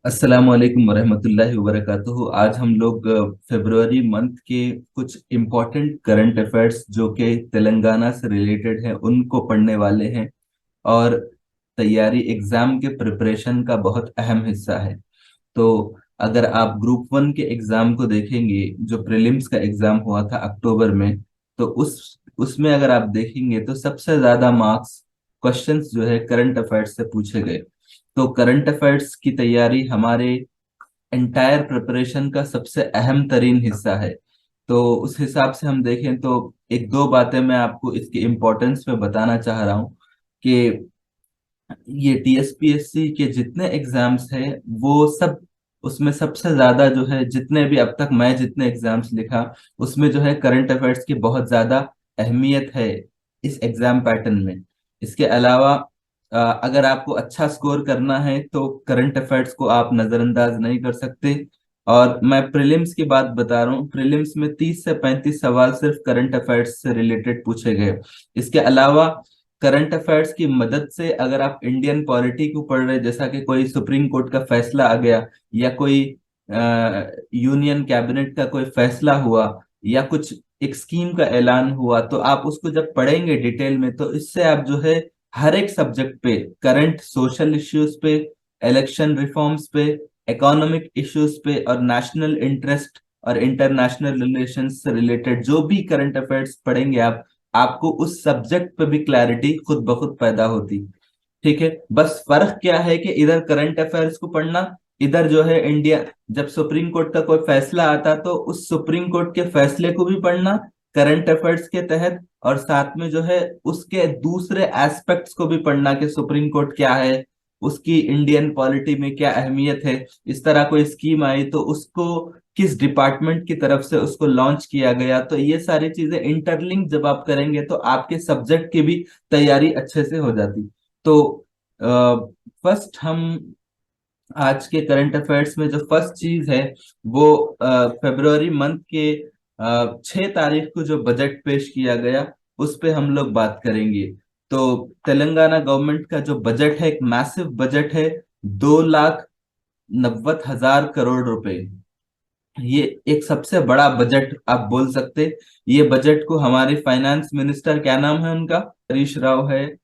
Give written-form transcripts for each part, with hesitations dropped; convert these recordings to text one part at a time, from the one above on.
अस्सलाम वालेकुम वरहमतुल्लाहि वबरकातुहू। आज हम लोग फरवरी मंथ के कुछ इम्पोर्टेंट करंट अफेयर्स जो कि तेलंगाना से रिलेटेड हैं उनको पढ़ने वाले हैं। और तैयारी एग्जाम के प्रिपरेशन का बहुत अहम हिस्सा है। तो अगर आप ग्रुप वन के एग्जाम को देखेंगे, जो प्रीलिम्स का एग्जाम हुआ था अक्टूबर में, तो उसमें अगर आप देखेंगे तो सबसे ज्यादा मार्क्स क्वेश्चंस जो है करंट अफेयर्स से पूछे गए। तो करंट अफेयर्स की तैयारी हमारे एंटायर प्रिपरेशन का सबसे अहम तरीन हिस्सा है। तो उस हिसाब से हम देखें तो एक दो बातें मैं आपको इसके इम्पोर्टेंस में बताना चाह रहा हूँ कि ये टीएसपीएससी के जितने एग्जाम्स हैं वो सब, उसमें सबसे ज्यादा जो है, जितने भी अब तक मैं जितने एग्जाम्स लिखा उसमें जो है करंट अफेयर्स की बहुत ज्यादा अहमियत है इस एग्जाम पैटर्न में। इसके अलावा अगर आपको अच्छा स्कोर करना है तो करंट अफेयर्स को आप नजरअंदाज नहीं कर सकते। और मैं प्रीलिम्स की बात बता रहा हूँ, प्रीलिम्स में 30 से 35 सवाल सिर्फ करंट अफेयर्स से रिलेटेड पूछे गए। इसके अलावा करंट अफेयर्स की मदद से अगर आप इंडियन पॉलिटी को पढ़ रहे, जैसा कि कोई सुप्रीम कोर्ट का फैसला आ गया, या कोई यूनियन कैबिनेट का कोई फैसला हुआ, या कुछ एक स्कीम का ऐलान हुआ, तो आप उसको जब पढ़ेंगे डिटेल में तो इससे आप जो है हर एक सब्जेक्ट पे, करंट सोशल इश्यूज पे, इलेक्शन रिफॉर्म्स पे, इकोनॉमिक इश्यूज पे, और नेशनल इंटरेस्ट और इंटरनेशनल रिलेशंस से रिलेटेड जो भी करंट अफेयर्स पढ़ेंगे आप, आपको उस सब्जेक्ट पे भी क्लैरिटी खुद ब खुद पैदा होती। ठीक है, बस फर्क क्या है कि इधर करंट अफेयर्स को पढ़ना, इधर जो है इंडिया, जब सुप्रीम कोर्ट का कोई फैसला आता तो उस सुप्रीम कोर्ट के फैसले को भी पढ़ना करंट अफेयर्स के तहत, और साथ में जो है उसके दूसरे एस्पेक्ट्स को भी पढ़ना कि सुप्रीम कोर्ट क्या है, उसकी इंडियन पॉलिटी में क्या अहमियत है। इस तरह कोई स्कीम आई तो उसको किस डिपार्टमेंट की तरफ से उसको लॉन्च किया गया, तो ये सारी चीजें इंटरलिंक जब आप करेंगे तो आपके सब्जेक्ट की भी तैयारी अच्छे से हो जाती। तो फर्स्ट हम आज के करंट अफेयर्स में जो फर्स्ट चीज है वो फरवरी मंथ के 6 तारीख को जो बजट पेश किया गया उस पे हम लोग बात करेंगे। तो तेलंगाना गवर्नमेंट का जो बजट है, एक मैसिव बजट है, 2,90,000 करोड़ रुपए। ये एक सबसे बड़ा बजट आप बोल सकते। ये बजट को हमारे फाइनेंस मिनिस्टर, क्या नाम है उनका, हरीश राव है,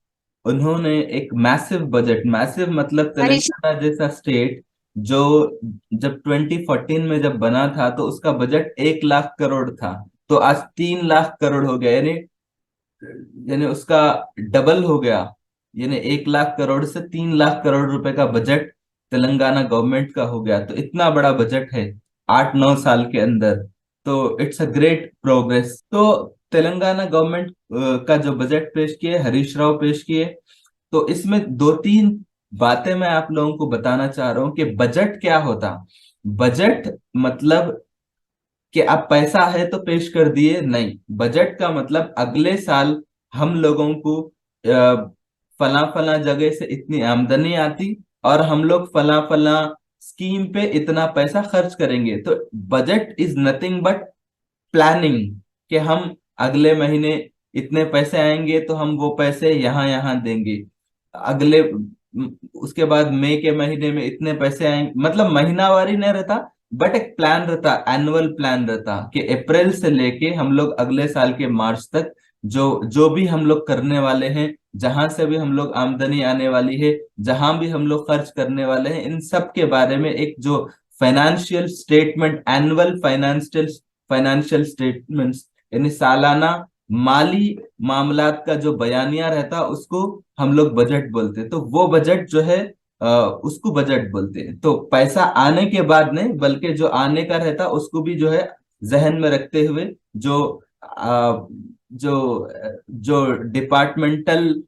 उन्होंने एक मैसिव बजट, मैसिव मतलब हरीश। तेलंगाना जैसा स्टेट जो जब 2014 में जब बना था तो उसका बजट 1 लाख करोड़ था, तो आज 3 लाख करोड़ हो गया, यानी यानी उसका डबल हो गया। यानी 1 लाख करोड़ से 3 लाख करोड़ रुपए का बजट तेलंगाना गवर्नमेंट का हो गया। तो इतना बड़ा बजट है 8-9 साल के अंदर। तो इट्स अ ग्रेट प्रोग्रेस। तो तेलंगाना गवर्नमेंट का जो बजट पेश किए, हरीश राव पेश किए, तो इसमें दो तीन बातें मैं आप लोगों को बताना चाह रहा हूँ कि बजट क्या होता। बजट मतलब कि अब पैसा है तो पेश कर दिए, नहीं। बजट का मतलब अगले साल हम लोगों को फला फला जगह से इतनी आमदनी आती और हम लोग फला फला स्कीम पे इतना पैसा खर्च करेंगे। तो budget is nothing but planning, कि हम अगले महीने इतने पैसे आएंगे तो हम वो पैसे यहाँ यहाँ देंगे। अगले उसके बाद मई के महीने में इतने पैसे आएंगे, मतलब महीनावारी नहीं रहता, बट एक प्लान रहता, एनुअल प्लान रहता कि अप्रैल से लेके हम लोग अगले साल के मार्च तक जो जो भी हम लोग करने वाले हैं, जहां से भी हम लोग आमदनी आने वाली है, जहां भी हम लोग खर्च करने वाले हैं, इन सब के बारे में एक जो financial statement, annual financial financial statements, यानी सालाना माली मामलात का जो बयानिया रहता उसको हम लोग बजट बोलते हैं। तो वो बजट जो है उसको बजट बोलते हैं। तो पैसा आने के बाद नहीं, बल्कि जो आने का रहता उसको भी जो है जहन में रखते हुए जो जो जो डिपार्टमेंटल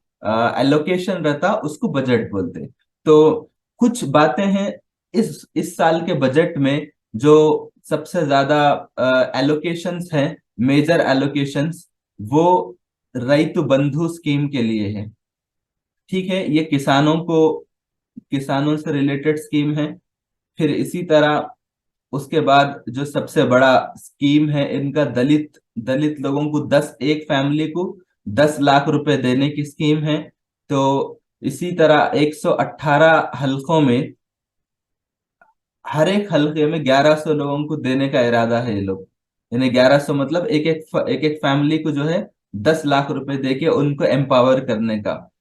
एलोकेशन रहता उसको बजट बोलते हैं। तो कुछ बातें हैं इस साल के बजट में जो सबसे ज्यादा एलोकेशंस हैं, मेजर एलोकेशंस, वो रैतु बंधु स्कीम के लिए है। ठीक है, ये किसानों से रिलेटेड स्कीम है। फिर इसी तरह उसके बाद जो सबसे बड़ा स्कीम है इनका, दलित दलित लोगों को 10, एक फैमिली को 10 लाख रुपए देने की स्कीम है। तो इसी तरह 118 हलकों में हर एक हलके में 1100 लोगों को देने का इरादा है ये लोग। यानी 1100 मतलब एक एक फैमिली को जो है 10 लाख रुपए देके उनको एम्पावर करने का।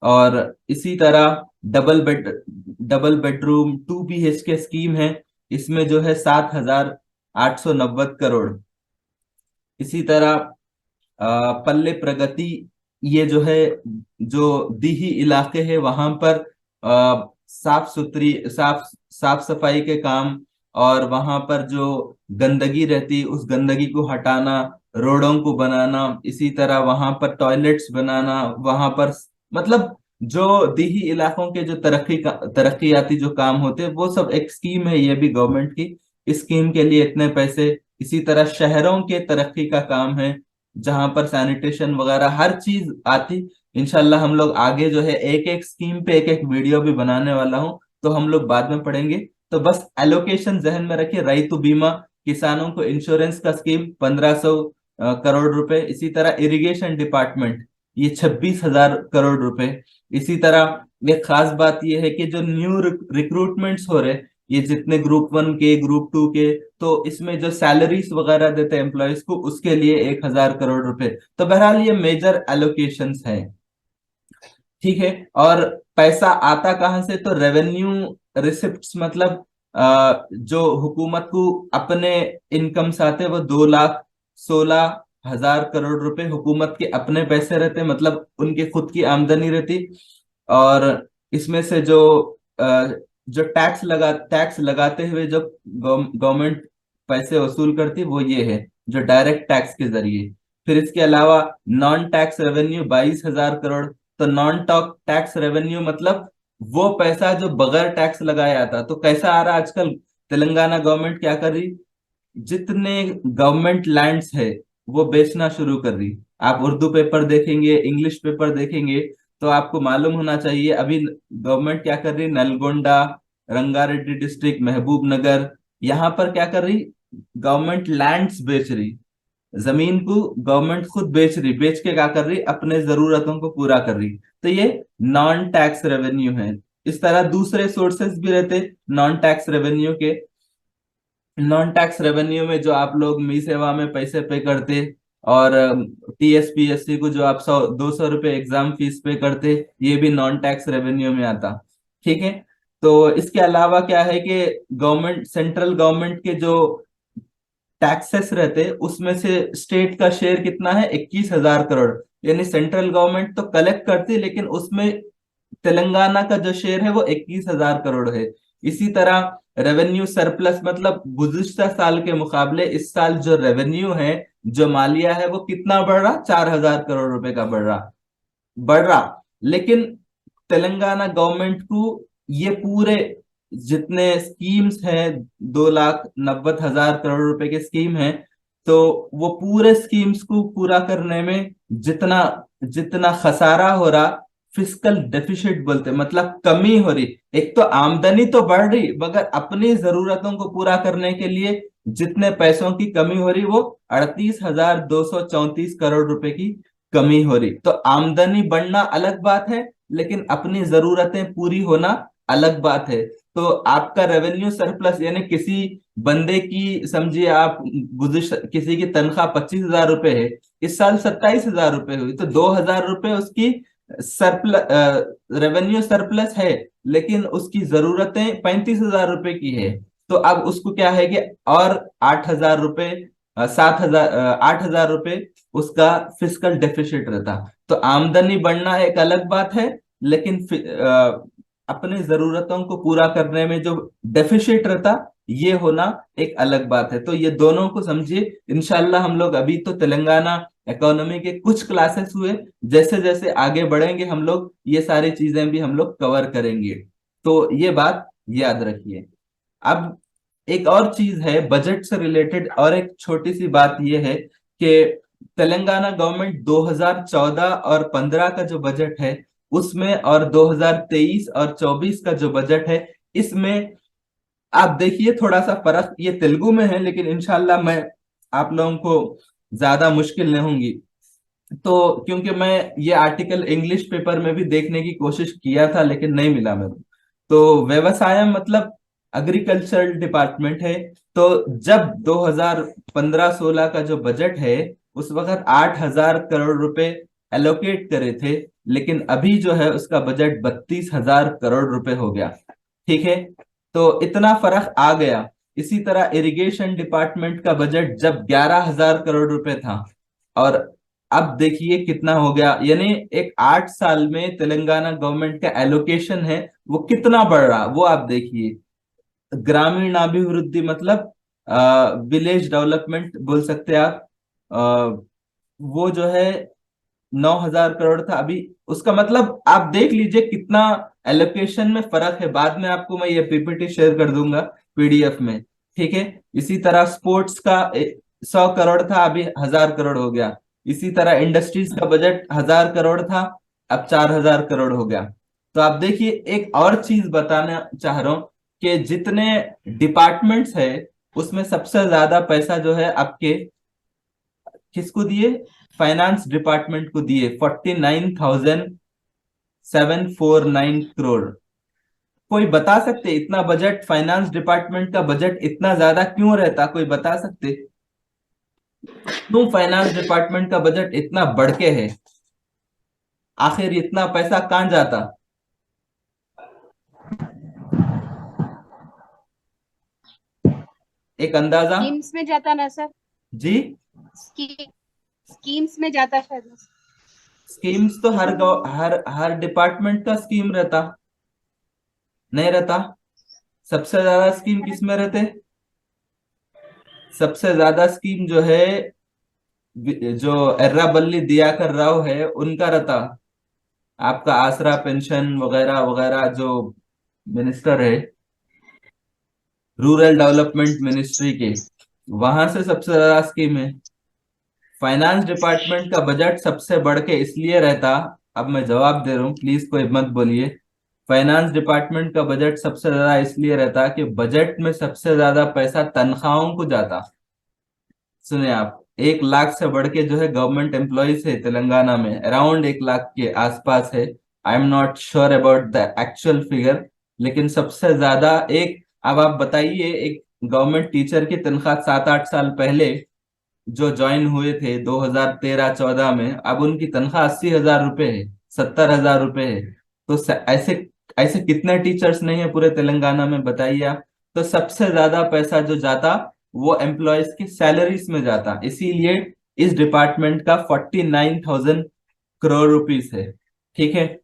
और इसी तरह डबल बेडरूम 2 BHK स्कीम है, इसमें जो है 7,890 करोड़। इसी तरह पल्ले प्रगति, ये जो है, जो दीही इलाके है वहां पर साफ सुथरी साफ साफ सफाई के काम, और वहां पर जो गंदगी रहती उस गंदगी को हटाना, रोडों को बनाना, इसी तरह वहां पर टॉयलेट्स बनाना वहां पर, मतलब जो दीही इलाकों के जो तरक्कियाती जो काम होते हैं वो सब एक स्कीम है, ये भी गवर्नमेंट की। इस स्कीम के लिए इतने पैसे। इसी तरह शहरों के तरक्की का काम है, जहां पर सैनिटेशन वगैरह हर चीज आती। इंशाल्लाह हम लोग आगे जो है एक एक स्कीम पे एक एक वीडियो भी बनाने वाला हूं, तो हम लोग बाद में पढ़ेंगे। तो बस एलोकेशन जहन में रखिए, रईतु बीमा, किसानों को इंश्योरेंस का स्कीम 1500 करोड़ रुपए। इसी तरह इरिगेशन डिपार्टमेंट, ये 26,000 करोड़ रुपए। इसी तरह एक खास बात ये है कि जो न्यू रिक्रूटमेंट्स हो रहे, ये जितने ग्रुप 1 के ग्रुप 2 के, तो इसमें जो सैलरीज वगैरह देते हैं एम्प्लॉयज को, उसके लिए 1,000 करोड़ रुपए। तो बहरहाल ये मेजर एलोकेशंस हैं। ठीक है। और पैसा आता कहाँ से? तो रेवेन्यू रिसिप्ट्स, मतलब जो हुकूमत को अपने इनकम से आते हैं, वो 2,16,000 करोड़ रुपए हुकूमत के अपने पैसे रहते हैं, मतलब उनके खुद की आमदनी रहती। और इसमें से अ, जो टैक्स लगाते हुए जो गवर्नमेंट पैसे वसूल करती, वो ये है, जो डायरेक्ट टैक्स के जरिए। फिर इसके अलावा नॉन टैक्स रेवेन्यू 22,000 करोड़। तो नॉन टैक्स रेवेन्यू मतलब वो पैसा जो बगैर टैक्स लगाया आता। तो कैसा आ रहा आजकल? तेलंगाना गवर्नमेंट क्या कर रही, जितने गवर्नमेंट लैंड्स है वो बेचना शुरू कर रही। आप उर्दू पेपर देखेंगे, इंग्लिश पेपर देखेंगे, तो आपको मालूम होना चाहिए अभी गवर्नमेंट क्या कर रही। नलगोंडा, रंगारेड्डी डिस्ट्रिक्ट, महबूब नगर, यहाँ पर क्या कर रही, गवर्नमेंट लैंड्स बेच रही। जमीन को गवर्नमेंट खुद बेच रही, बेच के क्या कर रही, अपने जरूरतों को पूरा कर रही। तो ये नॉन टैक्स रेवेन्यू है। इस तरह दूसरे सोर्सेस भी रहते नॉन टैक्स रेवेन्यू के। नॉन टैक्स रेवेन्यू में जो आप लोग मी सेवा में पैसे पे करते, और TSPSC को जो आप 100-200 रुपए एग्जाम फीस पे करते, ये भी नॉन टैक्स रेवेन्यू में आता। ठीक है। तो इसके अलावा क्या है कि गवर्नमेंट, सेंट्रल गवर्नमेंट के जो टैक्सेस रहते उसमें से स्टेट का शेयर कितना है? 21,000 करोड़। यानी सेंट्रल गवर्नमेंट तो कलेक्ट करती, लेकिन उसमें तेलंगाना का जो शेयर है वो 21,000 करोड़ है। इसी तरह रेवेन्यू सरप्लस, मतलब गुज़िश्ता साल के मुकाबले इस साल जो रेवेन्यू है, जो मालिया है, वो कितना बढ़ रहा? 4,000 करोड़ रुपए का बढ़ रहा। लेकिन तेलंगाना गवर्नमेंट को ये पूरे जितने स्कीम्स हैं, 2,90,000 करोड़ रुपए के स्कीम है, तो वो पूरे स्कीम्स को पूरा करने में जितना जितना खसारा हो रहा, फिस्कल डेफिसिट बोलते, मतलब कमी हो रही। एक तो आमदनी तो बढ़ रही, मगर अपनी जरूरतों को पूरा करने के लिए जितने पैसों की कमी हो रही, वो 38,234 करोड़ रुपए की कमी हो रही। तो आमदनी बढ़ना अलग बात है, लेकिन अपनी जरूरतें पूरी होना अलग बात है। तो आपका रेवेन्यू सरप्लस, यानी किसी बंदे की, समझिए आप, किसी की तनख्वाह 25,000 रुपए है, इस साल 27,000 रुपए हुई, तो 2,000 रुपए उसकी रेवेन्यू सरप्लस है, लेकिन उसकी जरूरतें 35,000 रुपए की है। तो अब उसको क्या है कि और 8,000 रुपए, 8,000 रुपए उसका फिस्कल डेफिसिट रहता। तो आमदनी बढ़ना एक अलग बात है, लेकिन अपने जरूरतों को पूरा करने में जो डेफिसिट रहता, ये होना एक अलग बात है। तो ये दोनों को समझिए। इंशाल्लाह हम लोग, अभी तो तेलंगाना इकोनॉमी के कुछ क्लासेस हुए, जैसे जैसे आगे बढ़ेंगे हम लोग ये सारी चीजें भी हम लोग कवर करेंगे। तो ये बात याद रखिए। अब एक और चीज है बजट से रिलेटेड, और एक छोटी सी बात ये है कि तेलंगाना गवर्नमेंट 2014 और 15 का जो बजट है उसमें, और 2023 और 24 का जो बजट है इसमें, आप देखिए थोड़ा सा फर्क। ये तेलुगु में है, लेकिन इंशाल्लाह मैं आप लोगों को ज्यादा मुश्किल नहीं होंगी। तो क्योंकि मैं ये आर्टिकल इंग्लिश पेपर में भी देखने की कोशिश किया था, लेकिन नहीं मिला मेरे को। तो व्यवसाय मतलब एग्रीकल्चर डिपार्टमेंट है। तो जब 2015-16 का जो बजट है, उस वक्त 8,000 करोड़ रुपए एलोकेट करे थे, लेकिन अभी जो है उसका बजट 32,000 करोड़ रुपए हो गया। ठीक है, तो इतना फर्क आ गया। इसी तरह इरिगेशन डिपार्टमेंट का बजट जब 11,000 करोड़ रुपए था, और अब देखिए कितना हो गया। यानी एक 8 साल में तेलंगाना गवर्नमेंट का एलोकेशन है वो कितना बढ़ रहा, वो आप देखिए। ग्रामीण अभिवृद्धि मतलब विलेज डेवलपमेंट बोल सकते हैं आप। अ, वो जो है 9,000 करोड़ था अभी। उसका मतलब आप देख लीजिए कितना एलोकेशन में फर्क है। बाद में आपको मैं ये पीपीटी शेयर कर दूंगा पीडीएफ में। ठीक है, इसी तरह स्पोर्ट्स का 100 करोड़ था, अभी 1,000 करोड़ हो गया। इसी तरह इंडस्ट्रीज का बजट 1,000 करोड़ था, अब 4,000 करोड़ हो गया। तो आप देखिए, एक और चीज बताना चाह रहा हूं कि जितने डिपार्टमेंट्स है उसमें सबसे ज्यादा पैसा जो है आपके किसको दिए, फाइनेंस डिपार्टमेंट को दिए, 49,749 करोड़। कोई बता सकते इतना बजट, फाइनेंस डिपार्टमेंट का बजट इतना ज्यादा क्यों रहता? कोई बता सकते क्यों फाइनेंस डिपार्टमेंट का बजट इतना बढ़ के है? आखिर इतना पैसा कहाँ जाता? एक अंदाजा। स्कीम्स में जाता ना सर। जी, स्कीम्स में जाता शायद। स्कीम्स तो हर हर डिपार्टमेंट का स्कीम रहता, नहीं रहता? सबसे ज्यादा स्कीम किस में रहते? सबसे ज्यादा स्कीम जो है जो एर्राबल्ली दियाकर राव है उनका रहता। आपका आसरा पेंशन वगैरह वगैरह जो मिनिस्टर है रूरल डेवलपमेंट मिनिस्ट्री के, वहां से सबसे ज्यादा स्कीम है। फाइनेंस डिपार्टमेंट का बजट सबसे बढ़ के इसलिए रहता, अब मैं जवाब दे रहा हूँ, प्लीज कोई मत बोलिए। फाइनेंस डिपार्टमेंट का बजट सबसे ज्यादा इसलिए रहता कि बजट में सबसे ज्यादा पैसा तनख्वाहों को जाता। सुने आप, 1 लाख से बढ़ के जो है गवर्नमेंट एम्प्लॉयज है तेलंगाना में, अराउंड 1 लाख के आसपास है। I am not sure about the actual figure, लेकिन सबसे ज्यादा एक, अब आप बताइए, एक गवर्नमेंट टीचर की तनख्वाह 7-8 साल पहले जो ज्वाइन हुए थे 2013-14 में, अब उनकी तनख्वाह 80,000 रुपए है, 70,000 रुपए है। तो ऐसे ऐसे कितने टीचर्स नहीं है पूरे तेलंगाना में, बताइए आप। तो सबसे ज्यादा पैसा जो जाता वो एम्प्लॉयज की सैलरीज में जाता, इसीलिए इस डिपार्टमेंट का 49,000 करोड़ रुपीस है। ठीक है,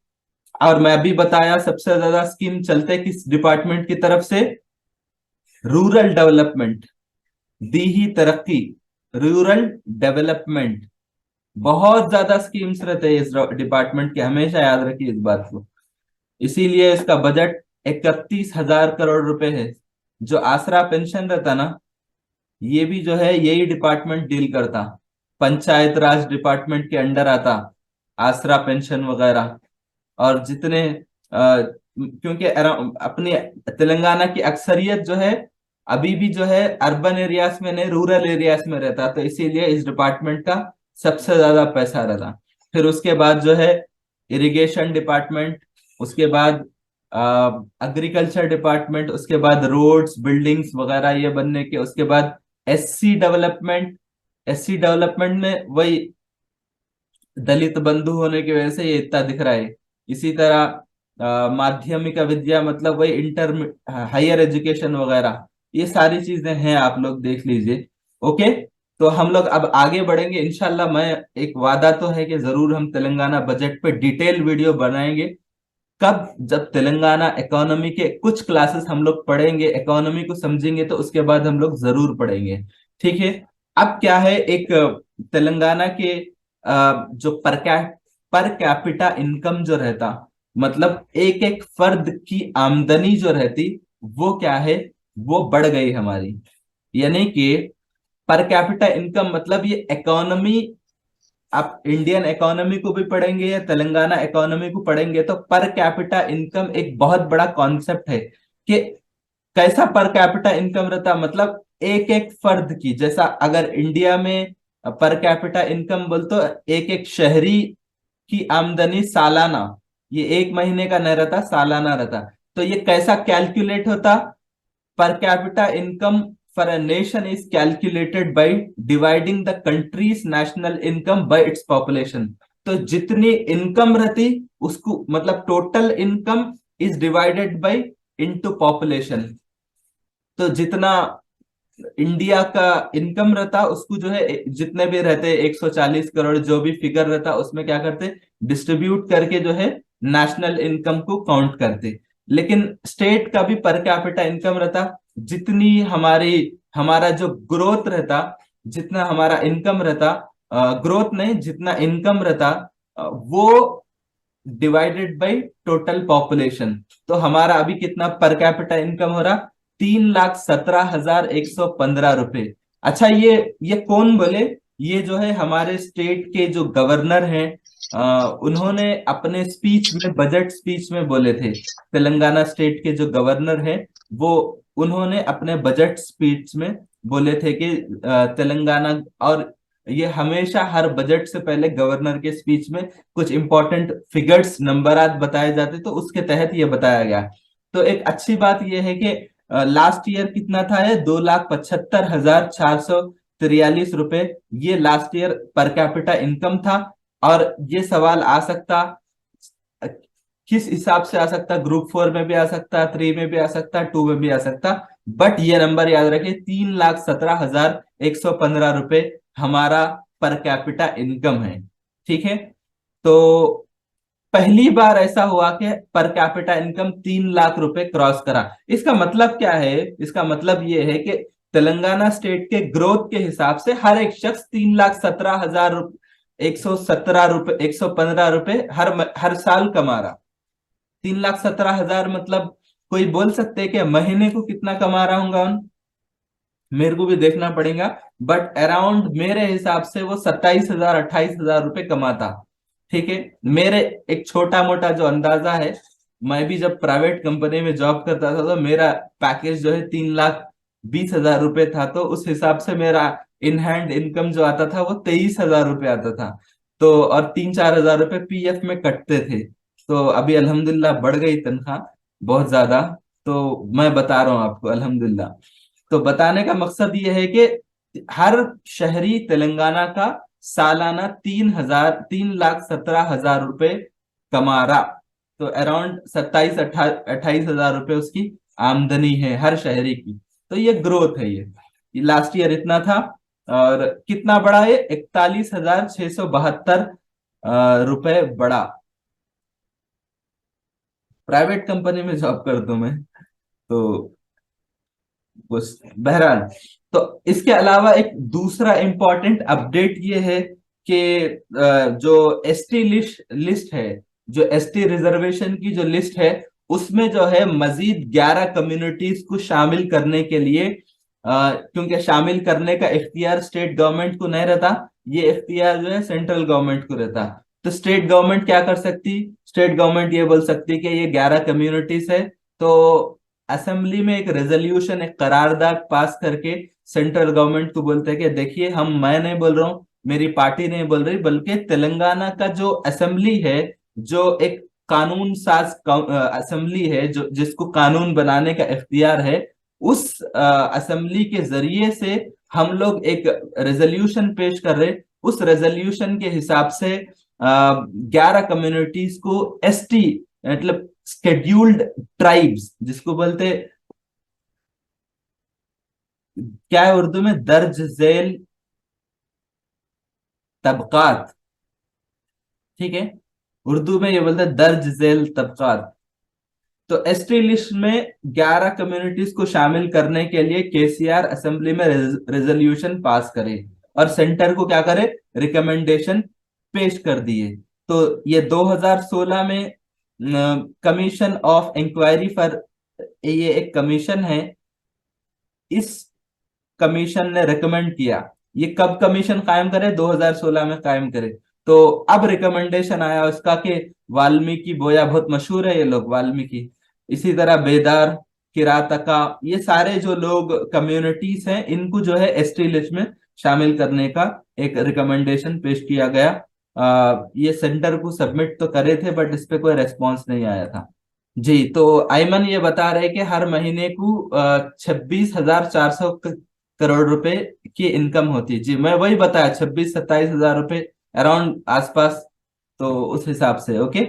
और मैं अभी बताया सबसे ज्यादा स्कीम चलते किस डिपार्टमेंट की तरफ से? रूरल डेवलपमेंट, दी ही तरक्की, रूरल डेवलपमेंट। बहुत ज्यादा स्कीम्स रहते हैं इस डिपार्टमेंट के, हमेशा याद रखिए इस बात को। इसीलिए इसका बजट 31,000 करोड़ रुपए है। जो आसरा पेंशन रहता ना, ये भी जो है यही डिपार्टमेंट डील करता, पंचायत राज डिपार्टमेंट के अंडर आता आसरा पेंशन वगैरह। और जितने क्योंकि अपने तेलंगाना की अक्सरियत जो है अभी भी जो है अर्बन एरियाज में नहीं, रूरल एरियाज में रहता, तो इसीलिए इस डिपार्टमेंट का सबसे ज्यादा पैसा रहता। फिर उसके बाद जो है इरिगेशन डिपार्टमेंट, उसके बाद एग्रीकल्चर डिपार्टमेंट, उसके बाद रोड्स बिल्डिंग्स वगैरह ये बनने के, उसके बाद एससी डेवलपमेंट। एससी डेवलपमेंट में वही दलित बंधु होने की वजह से ये इतना दिख रहा है। इसी तरह माध्यमिक विद्या मतलब वही इंटर हायर एजुकेशन वगैरह, ये सारी चीजें हैं, आप लोग देख लीजिए। ओके, तो हम लोग अब आगे बढ़ेंगे इंशाल्लाह। मैं एक वादा तो है कि जरूर हम तेलंगाना बजट पे डिटेल वीडियो बनाएंगे। कब? जब तेलंगाना इकोनॉमी के कुछ क्लासेस हम लोग पढ़ेंगे, इकोनॉमी को समझेंगे, तो उसके बाद हम लोग जरूर पढ़ेंगे। ठीक है। अब क्या है, एक तेलंगाना के जो पर कैपिटा इनकम जो रहता, मतलब एक एक फर्द की आमदनी जो रहती, वो क्या है, वो बढ़ गई हमारी। यानी कि पर कैपिटा इनकम मतलब ये इकोनॉमी, आप इंडियन इकोनॉमी को भी पढ़ेंगे या तेलंगाना इकोनॉमी को पढ़ेंगे तो पर कैपिटा इनकम एक बहुत बड़ा कॉन्सेप्ट है कि कैसा पर कैपिटा इनकम रहता, मतलब एक एक फर्द की, जैसा अगर इंडिया में पर कैपिटा इनकम बोल तो एक एक शहरी की आमदनी सालाना, ये एक महीने का नहीं रहता, सालाना रहता। तो ये कैसा कैलकुलेट होता? per capita income for a nation is calculated by dividing the country's national income by its population। तो जितनी इनकम रहती उसको मतलब total income is divided by into population. तो जितना इंडिया का इनकम रहता उसको जो है जितने भी रहते 140 करोड़ जो भी फिगर रहता उसमें क्या करते डिस्ट्रीब्यूट करके जो है नेशनल इनकम को काउंट करते। लेकिन स्टेट का भी पर कैपिटा इनकम रहता जितनी हमारी हमारा जो ग्रोथ रहता जितना हमारा इनकम रहता ग्रोथ नहीं जितना इनकम रहता वो डिवाइडेड बाय टोटल पॉपुलेशन। तो हमारा अभी कितना पर कैपिटा इनकम हो रहा 3,17,115 रुपए। अच्छा ये कौन बोले ये जो है हमारे स्टेट के जो गवर्नर हैं उन्होंने अपने स्पीच में बजट स्पीच में बोले थे। तेलंगाना स्टेट के जो गवर्नर हैं वो उन्होंने अपने बजट स्पीच में बोले थे कि तेलंगाना और ये हमेशा हर बजट से पहले गवर्नर के स्पीच में कुछ इंपॉर्टेंट फिगर्स नंबरात बताए जाते तो उसके तहत ये बताया गया। तो एक अच्छी बात यह है कि लास्ट ईयर कितना था ये 2,75,443 रुपए ये last year per capita income था। और ये सवाल आ सकता किस हिसाब से आ सकता ग्रुप 4 में भी आ सकता 3 में भी आ सकता 2 में भी आ सकता। बट ये नंबर याद रखिए 3,17,115 रुपए हमारा पर कैपिटा इनकम है। ठीक है। तो पहली बार ऐसा हुआ कि पर कैपिटा इनकम 3 लाख रुपए क्रॉस करा। इसका मतलब क्या है इसका मतलब ये है कि तेलंगाना स्टेट के ग्रोथ के हिसाब से हर एक शख्स 3,17,117 रुपए 115 रुपए हर साल कमा रहा। 3,17,000 मतलब कोई बोल सकते हैं कि महीने को कितना कमा रहा हूंगा मेरे को भी देखना पड़ेगा। बट अराउंड मेरे हिसाब से वो 27,000 28,000 रुपए कमाता। ठीक है। मेरे एक छोटा मोटा जो अंदाजा है मैं भी जब प्राइवेट कंपनी में जॉब करता था तो मेरा पैकेज जो है 3,20,000 रुपए था। तो उस हिसाब से मेरा इन हैंड इनकम जो आता था वो 23,000 रुपए आता था। तो और 3-4 हजार रुपए पीएफ में कटते थे। तो अभी अल्हम्दुलिल्लाह बढ़ गई तनख्वाह बहुत ज्यादा। तो मैं बता रहा हूँ आपको अल्हम्दुलिल्लाह। तो बताने का मकसद ये है कि हर शहरी तेलंगाना का सालाना 3,17,000 रुपए कमा रहा। तो अराउंड 27-28 हजार रुपए उसकी आमदनी है हर शहरी की। तो ये ग्रोथ है ये लास्ट ईयर इतना था। और कितना बड़ा है 41,672 रुपए बड़ा। प्राइवेट कंपनी में जॉब करता हूं मैं। तो बहरहाल तो इसके अलावा एक दूसरा इंपॉर्टेंट अपडेट ये है कि जो एसटी लिस्ट है जो एसटी रिजर्वेशन की जो लिस्ट है उसमें जो है मजीद 11 कम्युनिटीज को शामिल करने के लिए क्योंकि शामिल करने का इख्तियार स्टेट गवर्नमेंट को नहीं रहता ये इख्तियार जो है सेंट्रल गवर्नमेंट को रहता। तो स्टेट गवर्नमेंट क्या कर सकती स्टेट गवर्नमेंट ये बोल सकती कि ये 11 कम्युनिटीज है। तो असेंबली में एक रेजोल्यूशन एक करारदाद पास करके सेंट्रल गवर्नमेंट को बोलते हैं कि देखिए मैं नहीं बोल रहा हूँ मेरी पार्टी नहीं बोल रही बल्कि तेलंगाना का जो असेंबली है जो एक कानून साज असेंबली है जो जिसको कानून बनाने का इख्तियार है उस असेंबली के जरिए से हम लोग एक रेजोल्यूशन पेश कर रहे। उस रेजोल्यूशन के हिसाब से 11 कम्युनिटीज को एसटी मतलब शेड्यूल्ड ट्राइब्स जिसको बोलते क्या है उर्दू में दर्ज झेल तबकात। ठीक है। उर्दू में ये बोलते हैं दर्ज झेल तबकात। तो एसटी लिस्ट में 11 कम्युनिटीज को शामिल करने के लिए केसीआर असेंबली में रेजोल्यूशन पास करे और सेंटर को क्या करे रिकमेंडेशन पेश कर दिए। तो ये 2016 में कमीशन ऑफ इंक्वायरी फॉर ये एक कमीशन है। इस कमीशन ने रिकमेंड किया ये कब कमीशन कायम करे 2016 में कायम करे। तो अब रिकमेंडेशन आया उसका कि वाल्मीकि बोया बहुत मशहूर है ये लोग वाल्मीकि इसी तरह बेदार किरातका ये सारे जो लोग कम्युनिटीज हैं इनको जो है एसटी लिस्ट में शामिल करने का एक रिकमेंडेशन पेश किया गया। ये सेंटर को सबमिट तो करे थे बट इस पे कोई रेस्पॉन्स नहीं आया था। जी, तो आयमन ये बता रहे कि हर महीने को 26,400 करोड़ रुपए की इनकम होती है। जी, मैं वही बताया, 26-27 हजार रुपए अराउंड आसपास। तो उस हिसाब से ओके।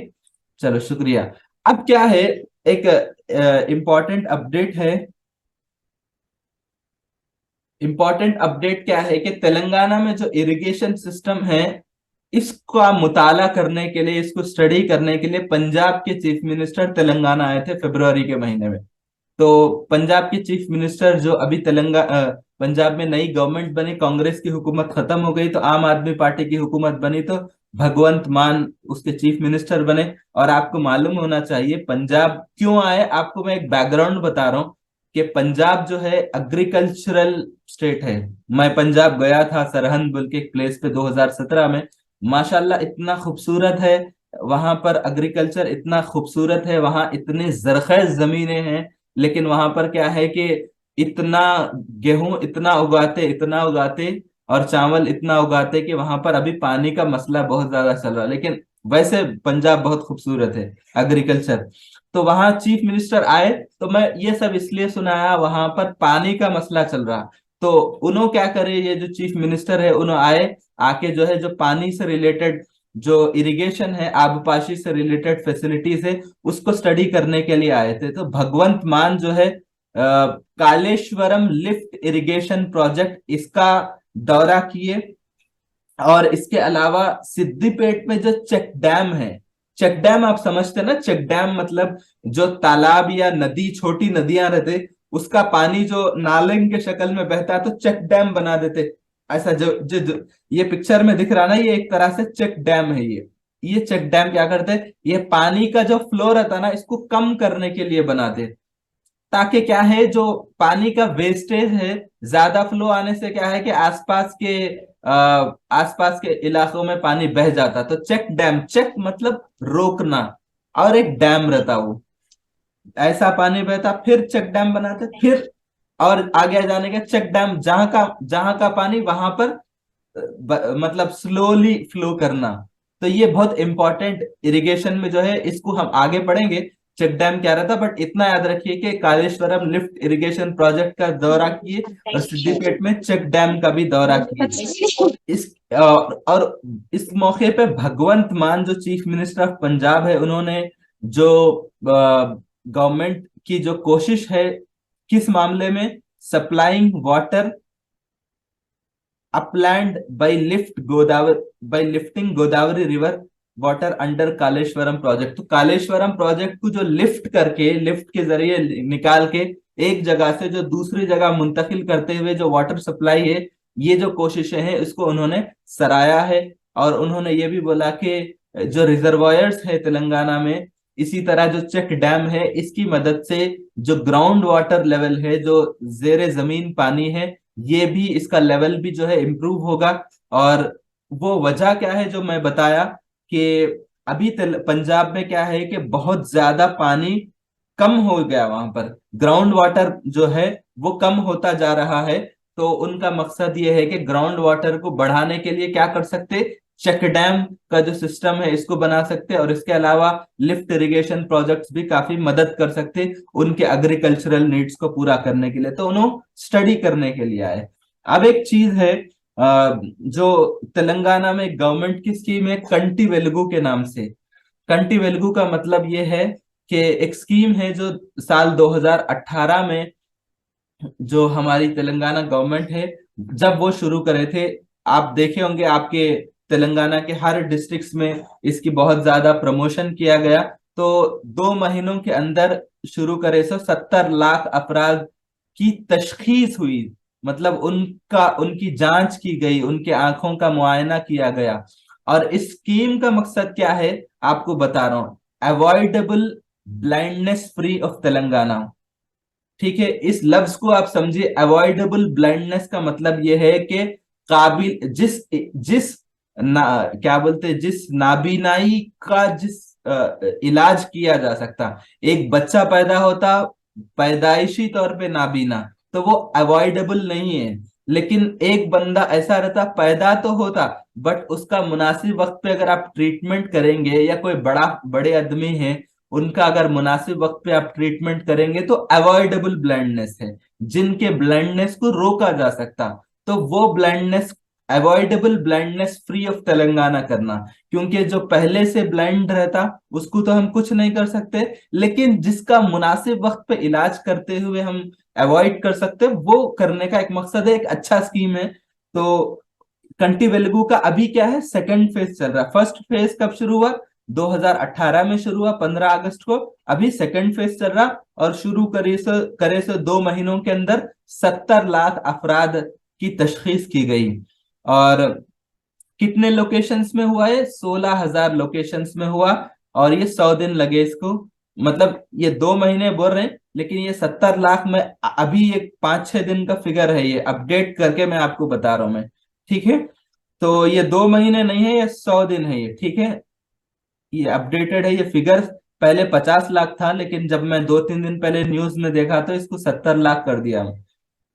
चलो शुक्रिया। अब क्या है, एक इम्पोर्टेंट अपडेट है। इम्पोर्टेंट अपडेट क्या है कि तेलंगाना में जो इरिगेशन सिस्टम है, इसका मुताला करने के लिए, इसको स्टडी करने के लिए पंजाब के चीफ मिनिस्टर तेलंगाना आए थे फरवरी के महीने में। तो पंजाब के चीफ मिनिस्टर जो अभी पंजाब में नई गवर्नमेंट बनी, कांग्रेस की हुकूमत खत्म हो गई तो आम आदमी पार्टी की हुकूमत बनी, तो भगवंत मान उसके चीफ मिनिस्टर बने। और आपको मालूम होना चाहिए पंजाब क्यों आए। आपको मैं एक बैकग्राउंड बता रहा हूँ कि पंजाब जो है एग्रीकल्चरल स्टेट है। मैं पंजाब गया था, सरहंद बोल के एक प्लेस पे 2017 में। माशाल्लाह इतना खूबसूरत है। वहां पर एग्रीकल्चर इतना खूबसूरत है, वहां इतने जरखेज जमीनें हैं। लेकिन वहां पर क्या है कि इतना गेहूं इतना उगाते और चावल इतना उगाते कि वहां पर अभी पानी का मसला बहुत ज्यादा चल रहा है। लेकिन वैसे पंजाब बहुत खूबसूरत है एग्रीकल्चर। तो वहां चीफ मिनिस्टर आए, तो मैं ये सब इसलिए सुनाया, वहां पर पानी का मसला चल रहा। तो उन्होंने क्या करे, ये जो चीफ मिनिस्टर है उन्होंने आए, आके जो है जो पानी से रिलेटेड, जो इरिगेशन है, आबपाशी से रिलेटेड फैसिलिटीज है, उसको स्टडी करने के लिए आए थे। तो भगवंत मान जो है कालेश्वरम लिफ्ट इरिगेशन प्रोजेक्ट, इसका दौरा किए। और इसके अलावा सिद्दीपेट में जो चेक डैम है, चेक डैम आप समझते हैं ना, चेक डैम मतलब जो तालाब या नदी, छोटी नदियां रहते, उसका पानी जो नाले के शक्ल में बहता है तो चेक डैम बना देते। ऐसा जो ये पिक्चर में दिख रहा ना, ये एक तरह से चेक डैम है। ये चेक डैम क्या करते हैं, ये पानी का जो फ्लो रहता है ना, इसको कम करने के लिए बनाते, ताकि क्या है जो पानी का वेस्टेज है, ज्यादा फ्लो आने से क्या है कि आसपास के इलाकों में पानी बह जाता। तो चेक डैम, चेक मतलब रोकना, और एक डैम रहता वो, ऐसा पानी बहता फिर चेक डैम बनाते फिर। और आगे जाने का चेक डैम, जहां का पानी वहां पर मतलब स्लोली फ्लो करना। तो ये बहुत इंपॉर्टेंट इरिगेशन में जो है, इसको हम आगे पढ़ेंगे चेक डैम क्या रहता। बट इतना याद रखिए कि कालेश्वरम लिफ्ट इरिगेशन प्रोजेक्ट का दौरा किए, और सिद्दीपेट में चेक डैम का भी दौरा किए। और इस मौके पे भगवंत मान जो चीफ मिनिस्टर ऑफ पंजाब है, उन्होंने जो गवर्नमेंट की जो कोशिश है, किस मामले में, supplying water upland bye lifting Godavari river water under Kaleshwaram project. तो कालेश्वरम प्रोजेक्ट को जो लिफ्ट के जरिए निकाल के एक जगह से जो दूसरी जगह मुंतकिल करते हुए जो वाटर सप्लाई है, ये जो कोशिशें हैं इसको उन्होंने सराहा है। और उन्होंने ये भी बोला कि जो रिजर्वायर्स है तेलंगाना में, इसी तरह जो चेक डैम है, इसकी मदद से जो ग्राउंड वाटर लेवल है, जो जेर जमीन पानी है, ये भी, इसका लेवल भी जो है इम्प्रूव होगा। और वो वजह क्या है जो मैं बताया कि अभी पंजाब में क्या है कि बहुत ज्यादा पानी कम हो गया, वहां पर ग्राउंड वाटर जो है वो कम होता जा रहा है। तो उनका मकसद ये है कि ग्राउंड वाटर को बढ़ाने के लिए क्या कर सकते, चेक डैम का जो सिस्टम है इसको बना सकते, और इसके अलावा लिफ्ट इरिगेशन प्रोजेक्ट्स भी काफी मदद कर सकते उनके एग्रीकल्चरल नीड्स को पूरा करने के लिए। तो उन्होंने स्टडी करने के लिए आए। अब एक चीज है, जो तेलंगाना में गवर्नमेंट की स्कीम है कंटी वेलुगु के नाम से। कंटी वेलुगु का मतलब ये है कि एक स्कीम है जो साल 2018 में जो हमारी तेलंगाना गवर्नमेंट है, जब वो शुरू करे थे। आप देखे होंगे आपके तेलंगाना के हर डिस्ट्रिक्ट्स में इसकी बहुत ज्यादा प्रमोशन किया गया। तो 2 महीनों के अंदर शुरू करे, 170 लाख अफराद की तशखीस हुई, मतलब उनकी जांच की गई, उनके आंखों का मुआयना किया गया। और इस स्कीम का मकसद क्या है, आपको बता रहा हूं, avoidable blindness free of Telangana. ठीक है, इस लफ्ज को आप समझिए, अवॉइडेबल ब्लाइंडनेस का मतलब यह है कि काबिल जिस जिस क्या बोलते हैं, जिस नाबीनाई का जिस इलाज किया जा सकता। एक बच्चा पैदा होता पैदाइशी तौर पे नाबीना, तो वो अवॉइडेबल नहीं है। लेकिन एक बंदा ऐसा रहता पैदा तो होता, बट उसका मुनासिब वक्त पे अगर आप ट्रीटमेंट करेंगे, या कोई बड़े आदमी है उनका अगर मुनासिब वक्त पे आप ट्रीटमेंट करेंगे तो अवॉइडेबल ब्लाइंडनेस है, जिनके ब्लाइंडनेस को रोका जा सकता, तो वो blindness, avoidable blindness free of Telangana करना। क्योंकि जो पहले से ब्लाइंड रहता उसको तो हम कुछ नहीं कर सकते, लेकिन जिसका मुनासिब वक्त पे इलाज करते हुए हम अवॉइड कर सकते, वो करने का एक मकसद है, एक अच्छा स्कीम है। तो कंटी वेलगू का अभी क्या है, सेकंड फेज चल रहा है। फर्स्ट फेज कब शुरू हुआ, 2018 में शुरू हुआ 15 अगस्त को। अभी सेकंड फेज चल रहा, और शुरू करे से 2 महीनों के अंदर 70 लाख अफराद की तशखीस की गई। और कितने लोकेशंस में हुआ है, 16,000 लोकेशंस में हुआ। और ये 100 दिन लगे इसको, मतलब ये 2 महीने बोल रहे हैं, लेकिन ये 70 लाख में अभी एक 5-6 दिन का फिगर है, ये अपडेट करके मैं आपको बता रहा हूं मैं। ठीक है, तो ये 2 महीने नहीं है, ये 100 दिन है ये। ठीक है, ये अपडेटेड है ये फिगर। पहले 50 लाख था, लेकिन जब मैं 2-3 दिन पहले न्यूज में देखा तो इसको 70 लाख कर दिया।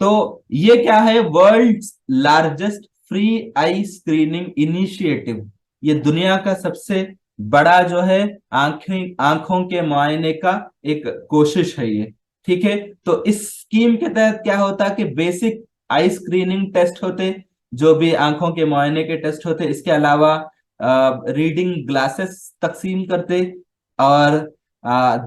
तो ये क्या है, वर्ल्ड लार्जेस्ट फ्री आई स्क्रीनिंग इनिशिएटिव। ये दुनिया का सबसे बड़ा जो है आंखें आंखों के मुआयने का एक कोशिश है ये। ठीक है, तो इस स्कीम के तहत क्या होता है कि बेसिक आई स्क्रीनिंग टेस्ट होते, जो भी आंखों के मुआयने के टेस्ट होते, इसके अलावा रीडिंग ग्लासेस तकसीम करते, और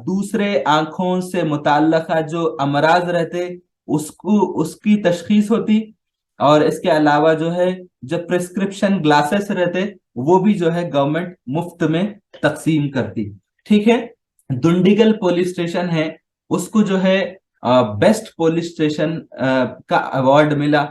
दूसरे आंखों से मुताल्लका जो अमराज रहते उसको उसकी तशखीस होती। और इसके अलावा जो है, जो प्रिस्क्रिप्शन ग्लासेस रहते वो भी जो है गवर्नमेंट मुफ्त में तकसीम करती। ठीक है, दुंडीगल पुलिस स्टेशन है, उसको जो है बेस्ट पुलिस स्टेशन का अवार्ड मिला।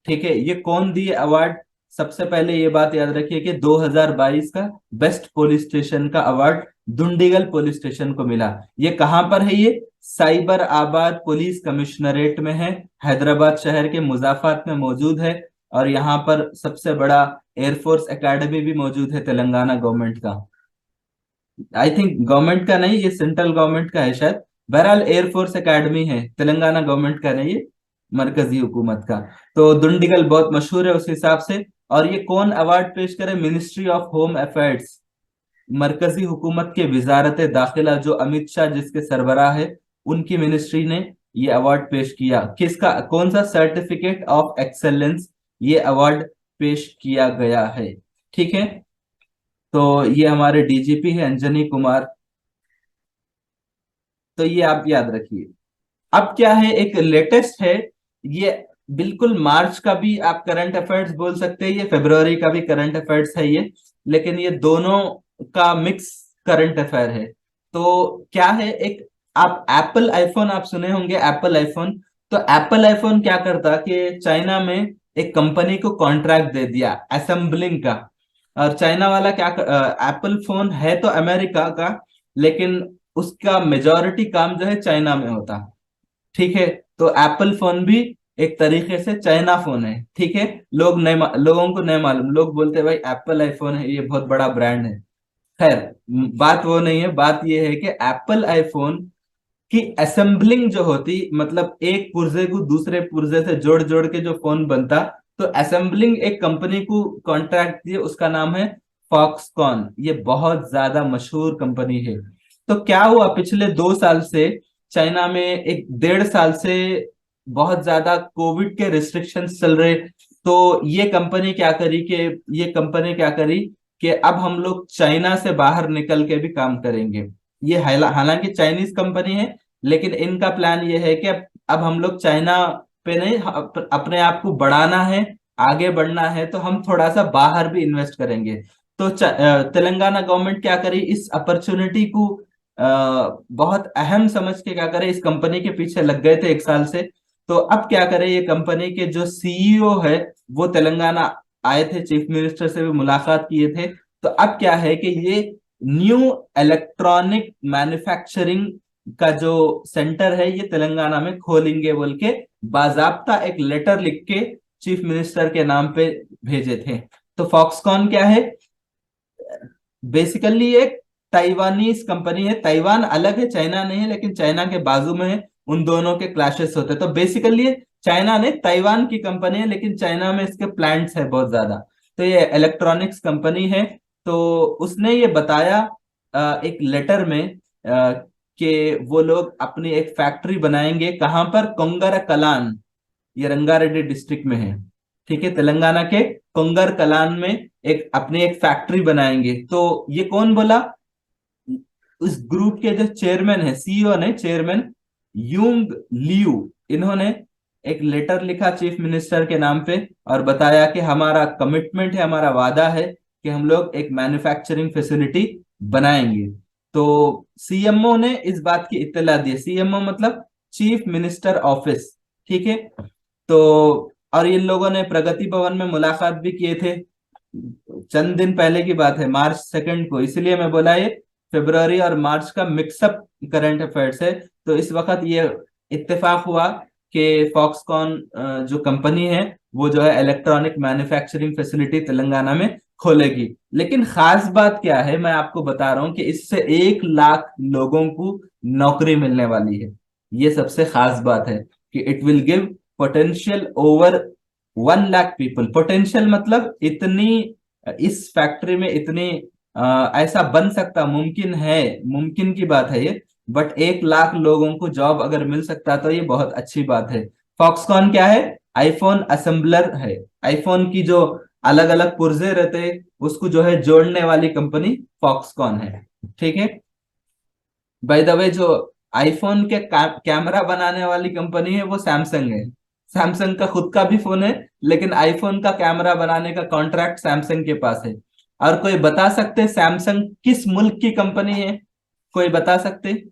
ठीक है, ये कौन दिए अवार्ड, सबसे पहले ये बात याद रखिए कि 2022 का बेस्ट पुलिस स्टेशन का अवार्ड दुंडीगल पुलिस स्टेशन को मिला। ये कहां पर है, ये साइबर आबाद पुलिस कमिश्नरेट में है, हैदराबाद शहर के मुजाफात में मौजूद है। और यहाँ पर सबसे बड़ा एयरफोर्स एकेडमी भी मौजूद है तेलंगाना गवर्नमेंट का। आई थिंक गवर्नमेंट का नहीं, ये सेंट्रल गवर्नमेंट का है शायद। बहरहाल एयरफोर्स एकेडमी है, तेलंगाना गवर्नमेंट का नहीं, ये मरकजी हुकूमत का। तो दुंडिगल बहुत मशहूर है उस हिसाब से। और ये कौन अवार्ड पेश करे, मिनिस्ट्री ऑफ होम अफेयर्स, मरकजी हुकूमत के वजारत दाखिला, जो अमित शाह जिसके सरबराह है, उनकी मिनिस्ट्री ने ये अवार्ड पेश किया। किसका, कौन सा, सर्टिफिकेट ऑफ एक्सेलेंस ये अवार्ड पेश किया गया है। ठीक है, तो ये हमारे डीजीपी है अंजनी कुमार। तो ये आप याद रखिए। अब क्या है, एक लेटेस्ट है ये, बिल्कुल मार्च का भी आप करंट अफेयर्स बोल सकते हैं, ये फरवरी का भी करंट अफेयर्स है ये, लेकिन ये दोनों का मिक्स करंट अफेयर है। तो क्या है, एक, आप एप्पल आईफोन आप सुने होंगे, एप्पल आईफोन। तो एप्पल आईफोन क्या करता कि चाइना में एक कंपनी को कॉन्ट्रैक्ट दे दिया असेंबलिंग का। और चाइना वाला क्या, एप्पल फोन है तो अमेरिका का, लेकिन उसका मेजॉरिटी काम जो है चाइना में होता। ठीक है, तो एप्पल फोन भी एक तरीके से चाइना फोन है। ठीक है, लोगों को नहीं मालूम, लोग बोलते हैं भाई एप्पल आईफोन है, ये बहुत बड़ा ब्रांड है। खैर, बात वो नहीं है, बात ये है कि एप्पल आईफोन की असेंबलिंग जो होती, मतलब एक पुर्जे को दूसरे पुर्जे से जोड़ जोड़ के जो फोन बनता, तो असेंबलिंग एक कंपनी को कॉन्ट्रैक्ट दिए, उसका नाम है फॉक्सकॉन। ये बहुत ज्यादा मशहूर कंपनी है। तो क्या हुआ, पिछले 2 साल से चाइना में, एक 1.5 साल से बहुत ज्यादा कोविड के रिस्ट्रिक्शंस चल रहे। तो ये कंपनी क्या करी कि अब हम लोग चाइना से बाहर निकल के भी काम करेंगे। ये हालांकि चाइनीज कंपनी है, लेकिन इनका प्लान ये है कि अब हम लोग चाइना पे नहीं, अपने आप को बढ़ाना है, आगे बढ़ना है, तो हम थोड़ा सा बाहर भी इन्वेस्ट करेंगे। तो तेलंगाना गवर्नमेंट क्या करी, इस अपॉर्चुनिटी को बहुत अहम समझ के क्या करे, इस कंपनी के पीछे लग गए थे 1 साल से। तो अब क्या करे, ये कंपनी के जो सीईओ है वो तेलंगाना आए थे, चीफ मिनिस्टर से भी मुलाकात किए थे। तो अब क्या है कि ये न्यू इलेक्ट्रॉनिक मैन्युफैक्चरिंग का जो सेंटर है ये तेलंगाना में खोलेंगे बोल के बाजाब्ता एक लेटर लिख के चीफ मिनिस्टर के नाम पे भेजे थे। तो फॉक्सकॉन क्या है, बेसिकली एक ताइवानीज कंपनी है। ताइवान अलग है, चाइना नहीं है, लेकिन चाइना के बाजू में है, उन दोनों के क्लैशेस होते हैं। तो बेसिकली चाइना ने, ताइवान की कंपनी है, लेकिन चाइना में इसके प्लांट्स है बहुत ज्यादा। तो ये इलेक्ट्रॉनिक्स कंपनी है। तो उसने ये बताया एक लेटर में कि वो लोग अपनी एक फैक्ट्री बनाएंगे। कहां पर? कोंगरा कलान, ये रंगारेड्डी डिस्ट्रिक्ट में है। ठीक है, तेलंगाना के कोंगर कलान में एक अपनी एक फैक्ट्री बनाएंगे। तो ये कौन बोला? उस ग्रुप के जो चेयरमैन है, सीईओ ने, चेयरमैन यूंग लियू, इन्होंने एक लेटर लिखा चीफ मिनिस्टर के नाम पे और बताया कि हमारा कमिटमेंट है, हमारा वादा है कि हम लोग एक मैन्युफैक्चरिंग फैसिलिटी बनाएंगे। तो सीएमओ ने इस बात की इत्तला दी। सीएमओ मतलब चीफ मिनिस्टर ऑफिस। ठीक है। तो और इन लोगों ने प्रगति भवन में मुलाकात भी किए थे, चंद दिन पहले की बात है, मार्च 2 को। इसलिए मैं बोला ये फरवरी और मार्च का मिक्सअप करंट अफेयर्स है। तो इस वक्त ये इत्तेफाक हुआ कि फॉक्सकॉन जो कंपनी है वो जो है इलेक्ट्रॉनिक मैन्युफैक्चरिंग फैसिलिटी तेलंगाना में खोलेगी। लेकिन खास बात क्या है, मैं आपको बता रहा हूं कि इससे 1 लाख लोगों को नौकरी मिलने वाली है। ये सबसे खास बात है कि it will give potential over 1 lakh people. Potential मतलब इतनी, इस फैक्ट्री में इतनी ऐसा बन सकता, मुमकिन है, मुमकिन की बात है ये। बट 1 लाख लोगों को जॉब अगर मिल सकता तो ये बहुत अच्छी बात है। फॉक्सकॉन क्या है? आईफोन असेंबलर है। आईफोन की जो अलग अलग पुर्जे रहते हैं उसको जो है जोड़ने वाली कंपनी फॉक्सकॉन है। ठीक है। बाय द वे, जो आईफोन के कैमरा बनाने वाली कंपनी है वो सैमसंग है। सैमसंग का खुद का भी फोन है, लेकिन आईफोन का कैमरा बनाने का कॉन्ट्रैक्ट सैमसंग के पास है। और कोई बता सकते सैमसंग किस मुल्क की कंपनी है? कोई बता सकते?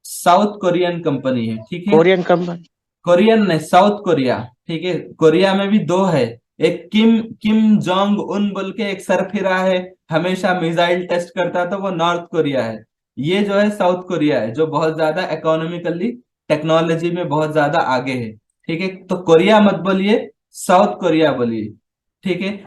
साउथ कोरियन कंपनी है। ठीक है, कोरियन कंपनी। कोरियन नहीं, साउथ कोरिया। ठीक है, कोरिया में भी दो है। एक किम किम जोंग उन बोल के एक सरफिरा है, हमेशा मिसाइल टेस्ट करता, तो वो नॉर्थ कोरिया है। ये जो है साउथ कोरिया है, जो बहुत ज्यादा इकोनॉमिकली, टेक्नोलॉजी में बहुत ज्यादा आगे है। ठीक है, तो कोरिया मत बोलिए, साउथ कोरिया बोलिए। ठीक है।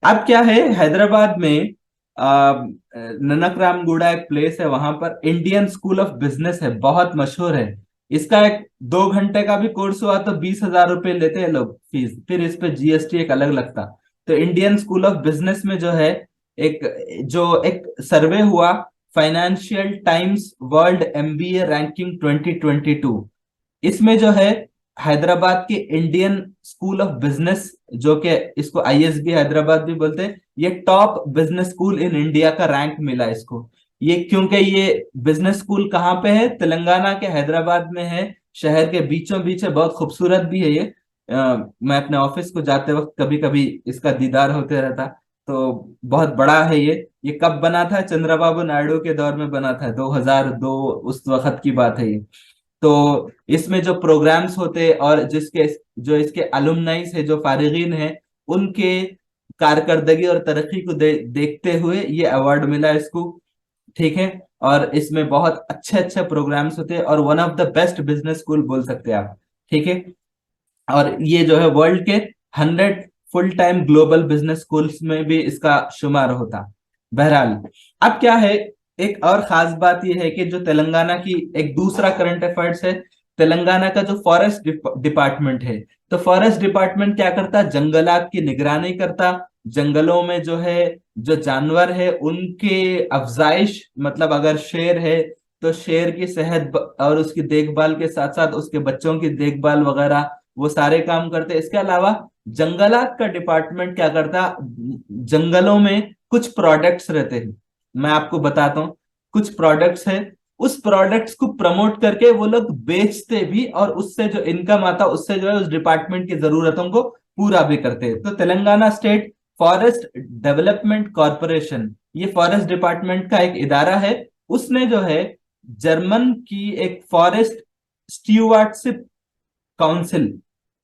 अब क्या है, हैदराबाद में ननक रामगुड़ा एक प्लेस है, वहां पर इंडियन स्कूल ऑफ बिजनेस है, बहुत मशहूर है। इसका एक 2 घंटे का भी कोर्स हुआ तो 20,000 रुपये लेते हैं लोग फीस, फिर इस पे जीएसटी एक अलग लगता। तो इंडियन स्कूल ऑफ बिजनेस में जो है, एक जो एक सर्वे हुआ, financial times world MBA ranking 2022, इसमें जो है हैदराबाद के इंडियन स्कूल ऑफ बिजनेस, जो कि इसको आईएसबी हैदराबाद भी बोलते हैं, ये top business school in India का रैंक मिला इसको। ये क्योंकि ये बिजनेस स्कूल कहाँ पे है? तेलंगाना के हैदराबाद में है, शहर के बीचों बीच है, बहुत खूबसूरत भी है ये। मैं अपने ऑफिस को जाते वक्त कभी कभी इसका दीदार होते रहता। तो बहुत बड़ा है ये कब बना था? चंद्रबाबू नायडू के दौर में बना था, 2002, उस वक्त की बात है ये। तो इसमें जो प्रोग्राम्स होते और जिसके जो इसके अलुमनाइज है, जो फारिगीन है, उनके कारकर्दगी और तरक्की को देखते हुए ये अवार्ड मिला इसको। ठीक है। और इसमें बहुत अच्छे अच्छे प्रोग्राम्स होते हैं और one of the best business school बोल सकते हैं आप। ठीक है। और ये जो है वर्ल्ड के 100 full time global business schools में भी इसका शुमार होता। बहरहाल, अब क्या है, एक और खास बात यह है कि जो तेलंगाना की एक दूसरा करंट अफेयर्स है, तेलंगाना का जो फॉरेस्ट डिपार्टमेंट है, तो फॉरेस्ट डिपार्टमेंट क्या करता? जंगलात की निगरानी करता। जंगलों में जो है, जो जानवर है उनके अफजाइश, मतलब अगर शेर है तो शेर की सेहत और उसकी देखभाल के साथ साथ उसके बच्चों की देखभाल वगैरह, वो सारे काम करते। इसके अलावा जंगलात का डिपार्टमेंट क्या करता? जंगलों में कुछ प्रोडक्ट्स रहते हैं, मैं आपको बताता हूँ। कुछ प्रोडक्ट्स है, उस प्रोडक्ट्स को प्रमोट करके वो लोग बेचते भी, और उससे जो इनकम आता उससे जो है उस डिपार्टमेंट की जरूरतों को पूरा भी करते हैं। तो Telangana state forest development corporation, ये फॉरेस्ट डिपार्टमेंट का एक इदारा है। उसने जो है जर्मन की एक forest stewardship council,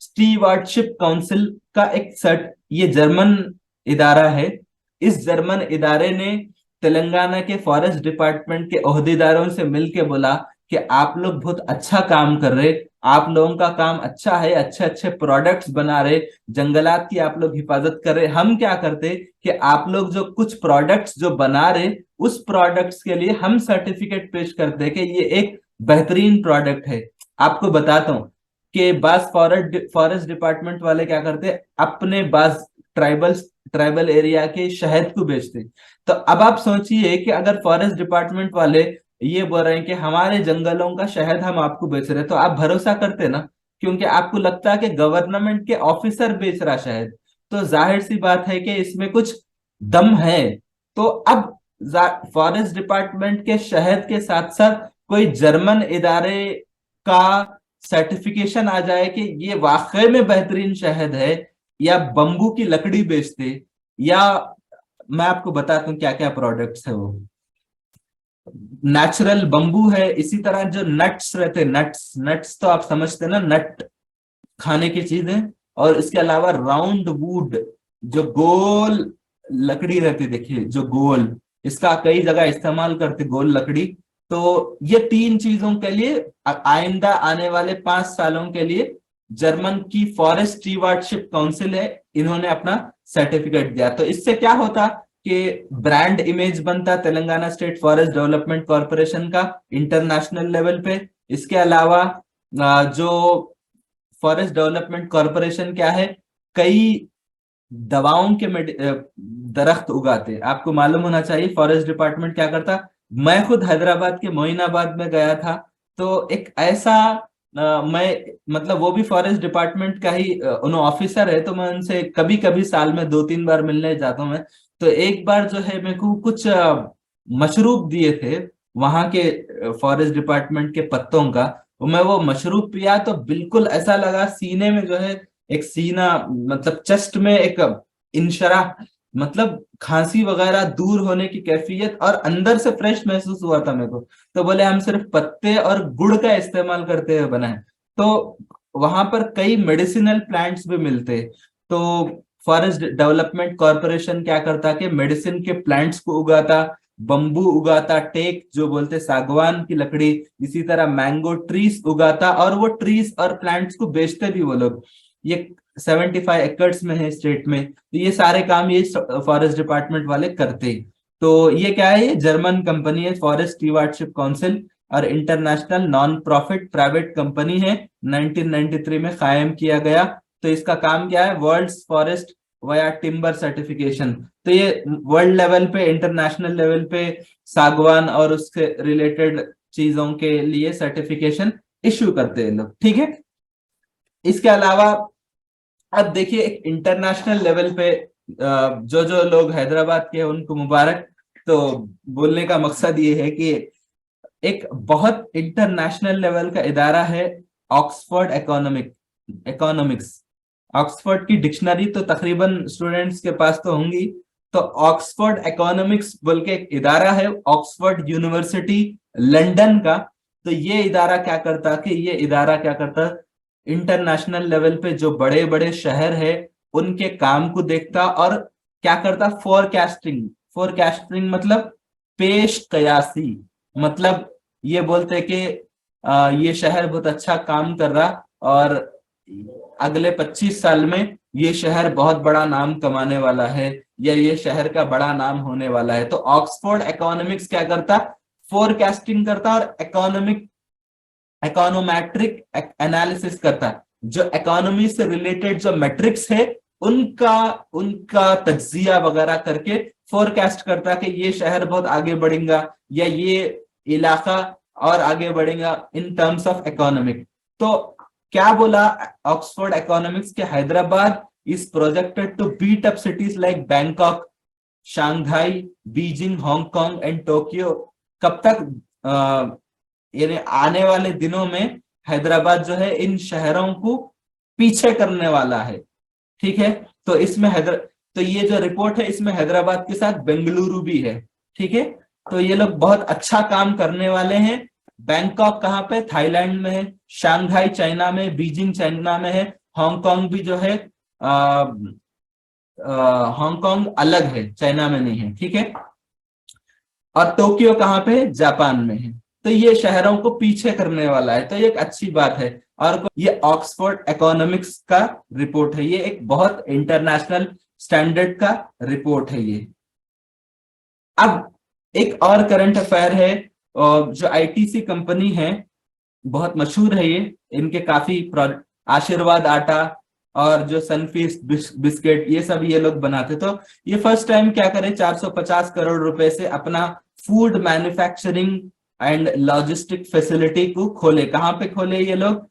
stewardship council का एक सर्ट, ये जर्मन इदारा है। इस जर्मन इदारे ने तेलंगाना के फॉरेस्ट डिपार्टमेंट के ओहदेदारों से मिलके बोला कि आप लोग बहुत अच्छा काम कर रहे, आप लोगों का काम अच्छा है, अच्छे अच्छे प्रोडक्ट्स बना रहे, जंगलात की आप लोग हिफाजत कर रहे। हम क्या करते कि आप लोग जो कुछ प्रोडक्ट्स जो बना रहे, उस प्रोडक्ट्स के लिए हम सर्टिफिकेट पेश करते कि ये एक बेहतरीन प्रोडक्ट है। आपको बताता हूँ कि बास फॉरेस्ट डिपार्टमेंट वाले क्या करते, अपने बास ट्राइबल एरिया के शहद को बेचते। तो अब आप सोचिए कि अगर फॉरेस्ट डिपार्टमेंट वाले ये बोल रहे हैं कि हमारे जंगलों का शहद हम आपको बेच रहे हैं, तो आप भरोसा करते ना, क्योंकि आपको लगता है कि गवर्नमेंट के ऑफिसर बेच रहा शहद, तो जाहिर सी बात है कि इसमें कुछ दम है। तो अब फॉरेस्ट डिपार्टमेंट के शहद के साथ साथ कोई जर्मन इदारे का सर्टिफिकेशन आ जाए कि ये वाकई में बेहतरीन शहद है, या बम्बू की लकड़ी बेचते, या मैं आपको बताता हूँ क्या क्या प्रोडक्ट्स है वो। नेचुरल बम्बू है, इसी तरह जो नट्स रहते, नट्स नट्स तो आप समझते हैं ना, नट खाने की चीज है। और इसके अलावा राउंड वुड, जो गोल लकड़ी रहती, देखिए जो गोल, इसका कई जगह इस्तेमाल करते गोल लकड़ी। तो ये तीन चीजों के लिए आइंदा आने वाले 5 सालों के लिए जर्मन की फॉरेस्ट स्टीवर्डशिप काउंसिल है, इन्होंने अपना सर्टिफिकेट दिया। तो इससे क्या होता कि ब्रांड इमेज बनता Telangana state forest development corporation का इंटरनेशनल लेवल पे। इसके अलावा जो फॉरेस्ट डेवलपमेंट कॉरपोरेशन क्या है, कई दवाओं के दरख्त उगाते, आपको मालूम होना चाहिए फॉरेस्ट डिपार्टमेंट क्या करता। मैं खुद हैदराबाद के मोइनाबाद में गया था, तो एक ऐसा मैं मतलब वो भी फॉरेस्ट डिपार्टमेंट का ही उन ऑफिसर है, तो मैं उनसे कभी कभी साल में 2-3 बार मिलने जाता हूँ मैं। तो एक बार जो है मेरे को कुछ मशरूब दिए थे वहां के फॉरेस्ट डिपार्टमेंट के पत्तों का। मैं वो मशरूब पिया तो बिल्कुल ऐसा लगा सीने में जो है एक सीना, मतलब चेस्ट में एक इंशरा, मतलब खांसी वगैरह दूर होने की कैफियत, और अंदर से फ्रेश महसूस हुआ था मेरे को। तो बोले हम सिर्फ पत्ते और गुड़ का इस्तेमाल करते हुए बना है। तो वहां पर कई मेडिसिनल प्लांट्स भी मिलते। तो फॉरेस्ट डेवलपमेंट कॉरपोरेशन क्या करता कि मेडिसिन के प्लांट्स को उगाता, बम्बू उगाता, टेक जो बोलते सागवान की लकड़ी, इसी तरह मैंगो ट्रीज उगाता, और वो ट्रीज और प्लांट्स को बेचते भी वो लोग। ये 75 एकड़ में है स्टेट में, तो ये सारे काम ये फॉरेस्ट डिपार्टमेंट वाले करते। तो ये क्या है, ये जर्मन कंपनी है, फॉरेस्ट स्टीवर्डशिप काउंसिल, और international non profit private company है, 1993 में कायम किया गया। तो इसका काम क्या है, वर्ल्ड्स फॉरेस्ट वया टिम्बर सर्टिफिकेशन। तो ये वर्ल्ड लेवल पे, इंटरनेशनल लेवल पे सागवान और उसके रिलेटेड चीजों के लिए सर्टिफिकेशन इश्यू करते हैं लोग, ठीक है। इसके अलावा अब देखिए एक इंटरनेशनल लेवल पे जो जो लोग हैदराबाद के हैं उनको मुबारक। तो बोलने का मकसद ये है कि एक बहुत इंटरनेशनल लेवल का इदारा है ऑक्सफोर्ड इकोनॉमिक्स। ऑक्सफोर्ड की डिक्शनरी तो तकरीबन स्टूडेंट्स के पास तो होंगी। तो ऑक्सफोर्ड इकोनॉमिक्स बोल के एक इदारा है, ऑक्सफोर्ड यूनिवर्सिटी लंदन का। तो ये इदारा क्या करता कि ये इदारा क्या करता, इंटरनेशनल लेवल पे जो बड़े बड़े शहर है उनके काम को देखता, और क्या करता, फोरकास्टिंग। फोरकास्टिंग मतलब पेश कयासी, मतलब ये बोलते कि ये शहर बहुत अच्छा काम कर रहा, और अगले 25 साल में ये शहर बहुत बड़ा नाम कमाने वाला है, या ये शहर का बड़ा नाम होने वाला है। तो ऑक्सफोर्ड इकोनॉमिक्स क्या करता, फोरकास्टिंग करता, और इकोनोमेट्रिक एनालिसिस करता है। जो इकोनॉमी से रिलेटेड जो मैट्रिक्स है उनका उनका तज्जिया वगैरह करके फोरकास्ट करता है कि ये शहर बहुत आगे बढ़ेगा, या ये इलाका और आगे बढ़ेगा इन टर्म्स ऑफ इकोनॉमिक। तो क्या बोला ऑक्सफोर्ड इकोनॉमिक्स के, Hyderabad is projected to beat up cities like Bangkok, Shanghai, Beijing, Hong Kong and Tokyo. कब तक, यानी आने वाले दिनों में हैदराबाद जो है इन शहरों को पीछे करने वाला है, ठीक है। तो इसमें तो ये जो रिपोर्ट है इसमें हैदराबाद के साथ बेंगलुरु भी है, ठीक है। तो ये लोग बहुत अच्छा काम करने वाले हैं। बैंकॉक कहाँ पे, थाईलैंड में है, शांघाई चाइना में, बीजिंग चाइना में है, हांगकांग भी जो है, हांगकांग अलग है, चाइना में नहीं है, ठीक है। और टोक्यो कहाँ पे है, जापान में है। तो ये शहरों को पीछे करने वाला है, तो ये एक अच्छी बात है। और ये ऑक्सफोर्ड इकोनॉमिक्स का रिपोर्ट है, ये एक बहुत इंटरनेशनल स्टैंडर्ड का रिपोर्ट है ये। अब एक और करंट अफेयर है, जो आईटीसी कंपनी है, बहुत मशहूर है ये, इनके काफी आशीर्वाद आटा और जो सनफीस्ट बिस्किट ये सब ये लोग बनाते। तो ये फर्स्ट टाइम क्या करे, 450 करोड़ रुपए से अपना food manufacturing and logistic facility को खोले। कहाँ पे खोले ये लोग?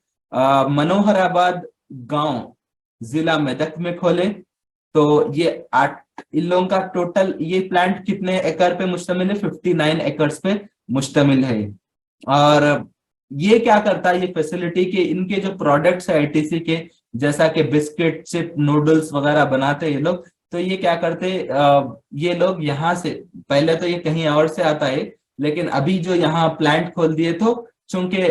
मनोहराबाद गांव, जिला मेदक में खोले। तो ये 8, इन लोगों का टोटल ये प्लांट कितने एकड़ पे मुश्तमिल है? 59 एकर्स पे मुश्तमिल है। और ये क्या करता है ये फैसिलिटी के, इनके जो प्रोडक्ट्स है आईटीसी के, जैसा कि बिस्किट, चिप, नूडल्स वगैरह बनाते हैं ये लोग। तो ये क्या करते, ये लोग यहाँ से, पहले तो ये कहीं और से आता है, लेकिन अभी जो यहाँ प्लांट खोल दिए तो चूंकि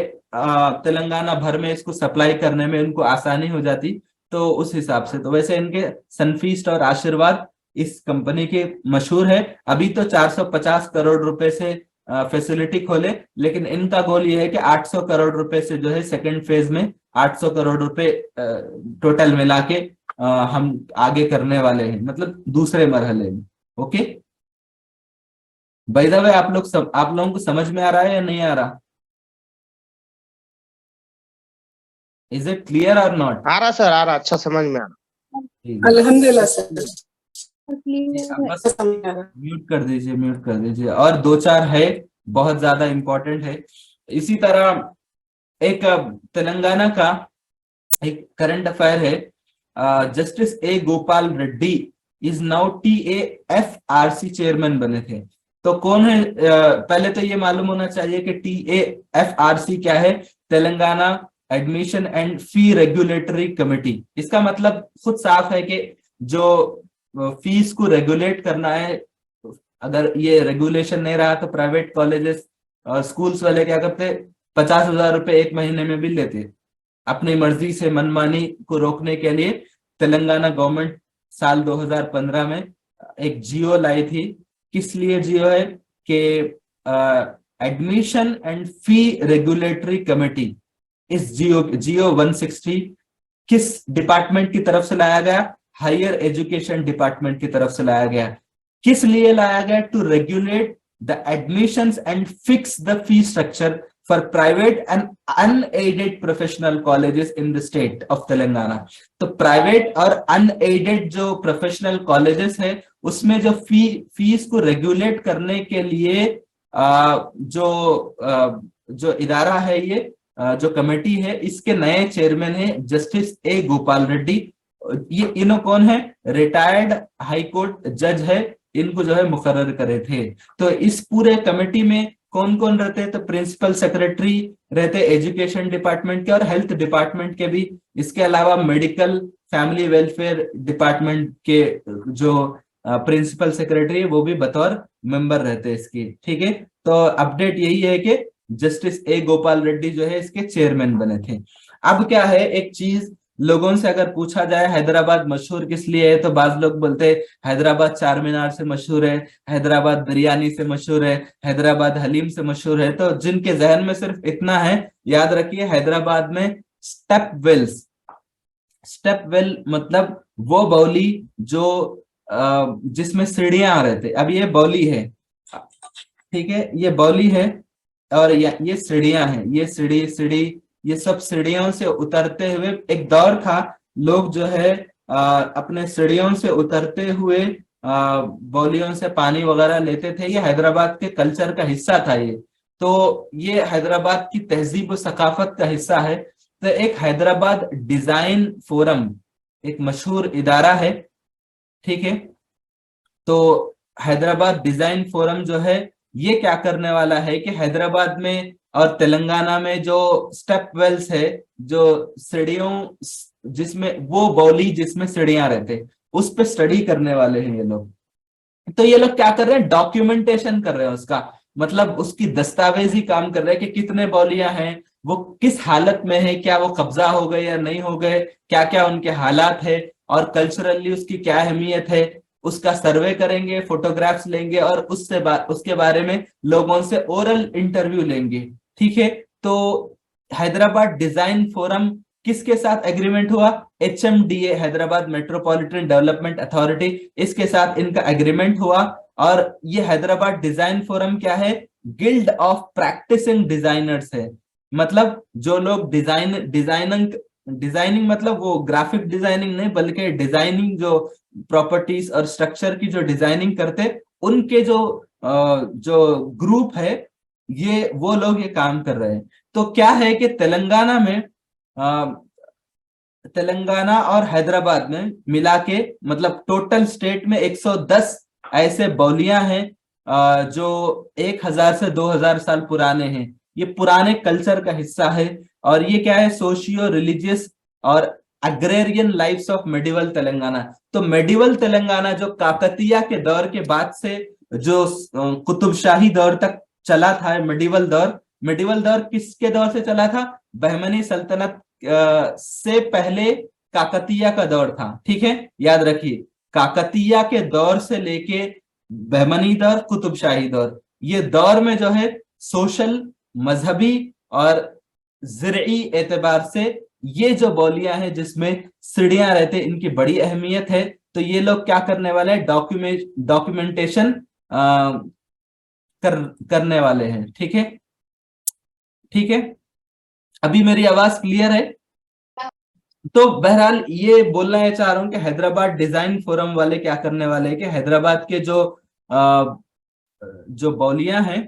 तेलंगाना भर में इसको सप्लाई करने में उनको आसानी हो जाती, तो उस हिसाब से। तो वैसे इनके सनफीस्ट और आशीर्वाद इस कंपनी के मशहूर है। अभी तो 450 करोड़ रुपए से फैसिलिटी खोले, लेकिन इनका गोल ये है कि 800 करोड़ रुपए से जो है सेकंड फेज में 800 करोड़ रुपए टोटल मिला के हम आगे करने वाले हैं, मतलब दूसरे मरहले में। ओके, बाय द वे आप लोगों को समझ में आ रहा है या नहीं आ रहा? इज इट क्लियर और नॉट? आ रहा सर, आ रहा, अच्छा समझ में आ रहा। ठीक है, अल्हम्दुलिल्लाह सर। बस म्यूट कर दीजिए, म्यूट कर दीजिए। और दो चार है, बहुत ज्यादा इंपॉर्टेंट है। इसी तरह एक तेलंगाना का एक करंट अफेयर है। Justice A Gopal Reddy is now TAFRC chairman बने थे। तो कौन है? पहले तो ये मालूम होना चाहिए कि TAFRC क्या है। Telangana admission and fee regulatory committee. इसका मतलब खुद साफ है कि जो फीस को रेगुलेट करना है, अगर ये रेगुलेशन नहीं रहा तो प्राइवेट कॉलेजेस और स्कूल्स वाले क्या करते, 50,000 रुपए एक महीने में भी लेते अपनी मर्जी से, मनमानी को रोकने के लिए। तेलंगाना गवर्नमेंट साल 2015 में एक जियो लाई थी। किस लिए जियो है? कि admission and fee regulatory committee, इस जियो 160 किस डिपार्टमेंट की तरफ से लाया गया? हायर एजुकेशन डिपार्टमेंट की तरफ से लाया गया। किस लिए लाया गया? To regulate the admissions and fix the fee structure for private and unaided professional colleges in the state of Telangana. तो प्राइवेट और अनएडेड जो प्रोफेशनल कॉलेजेस है, उसमें जो फीस को रेगुलेट करने के लिए जो इदारा है, ये जो कमेटी है, इसके नए चेयरमैन है जस्टिस ए गोपाल रेड्डी। ये इन्हों कौन है? रिटायर्ड हाई कोर्ट जज है, इनको जो है मुकर्रर करे थे। तो इस पूरे कमेटी में कौन कौन रहते हैं? तो प्रिंसिपल सेक्रेटरी रहते एजुकेशन डिपार्टमेंट के और हेल्थ डिपार्टमेंट के भी। इसके अलावा मेडिकल फैमिली वेलफेयर डिपार्टमेंट के जो प्रिंसिपल सेक्रेटरी है, वो भी बतौर मेंबर रहते हैं इसकी। ठीक है, तो अपडेट यही है कि जस्टिस ए गोपाल रेड्डी जो है इसके चेयरमैन बने थे। अब क्या है, एक चीज लोगों से अगर पूछा जाए हैदराबाद मशहूर किस लिए है, तो बाज लोग बोलते हैं हैदराबाद चार मीनार से मशहूर है, हैदराबाद बिरयानी से मशहूर है, हैदराबाद हलीम से मशहूर है। तो जिनके जहन में सिर्फ इतना है, याद रखिए हैदराबाद में स्टेप वेल्स, स्टेप वेल मतलब वो बौली जो जिसमें सीढ़ियां रहते। अब ये बौली है, ठीक है, ये बौली है और ये सीढ़ियां हैं, ये सीढ़ी, ये सब सीढ़ियों से उतरते हुए एक दौर था, लोग जो है अपने सीढ़ियों से उतरते हुए बौलियों से पानी वगैरह लेते थे। ये हैदराबाद के कल्चर का हिस्सा था ये। तो ये हैदराबाद की तहजीब और सकाफत का हिस्सा है। तो एक हैदराबाद डिजाइन फोरम एक मशहूर इदारा है, ठीक है। तो हैदराबाद डिजाइन फोरम जो है ये क्या करने वाला है कि हैदराबाद में और तेलंगाना में जो स्टेप वेल्स है, जो सीढ़ियों, जिसमें वो बौली जिसमें सीढ़ियां रहते, उस पे स्टडी करने वाले हैं ये लोग। तो ये लोग क्या कर रहे हैं? डॉक्यूमेंटेशन कर रहे हैं उसका, मतलब उसकी दस्तावेजी काम कर रहे हैं कि कितने बौलियां हैं, वो किस हालत में है, क्या वो कब्जा हो गए या नहीं हो गए, क्या क्या उनके हालात है और कल्चरली उसकी क्या अहमियत है, उसका सर्वे करेंगे, फोटोग्राफ्स लेंगे और उसके बारे में लोगों से ओरल इंटरव्यू लेंगे। ठीक है, तो हैदराबाद डिजाइन फोरम किसके साथ एग्रीमेंट हुआ? HMDA, Hyderabad metropolitan development authority, इसके साथ इनका एग्रीमेंट हुआ। और ये हैदराबाद डिजाइन फोरम क्या है? गिल्ड ऑफ प्रैक्टिसिंग डिजाइनर्स है। मतलब जो लोग डिजाइनिंग मतलब वो ग्राफिक डिजाइनिंग नहीं, बल्कि डिजाइनिंग जो प्रॉपर्टीज और स्ट्रक्चर की जो डिजाइनिंग करते, उनके जो ग्रुप है, ये वो लोग ये काम कर रहे हैं। तो क्या है कि तेलंगाना में तेलंगाना और हैदराबाद में मिला के मतलब टोटल स्टेट में 110 ऐसे बौलियां हैं जो 1000 से 2000 साल पुराने हैं। ये पुराने कल्चर का हिस्सा है। और ये क्या है, सोशियो रिलीजियस और agrarian lifes of medieval Telangana. तो मेडिवल तेलंगाना जो काकतीय के दौर के बाद से जो कुतुबशाही दौर तक चला था, मेडिवल दौर किसके दौर से चला था? बहमनी सल्तनत से पहले काकतीय का दौर था। ठीक है, याद रखिए, काकतीय के दौर से लेके बहमनी दौर, कुतुबशाही दौर, ये दौर में जो है सोशल, मजहबी और ज़िरई एतबार से ये जो बोलियां हैं जिसमें सीढ़ियां रहते, इनकी बड़ी अहमियत है। तो ये लोग क्या करने वाले हैं, डॉक्यूमेंटेशन करने वाले हैं। ठीक है, ठीक है, अभी मेरी आवाज क्लियर है? तो बहरहाल ये बोलना है चाह रहा हूं कि हैदराबाद डिजाइन फोरम वाले क्या करने वाले हैं कि हैदराबाद के जो बौलियां हैं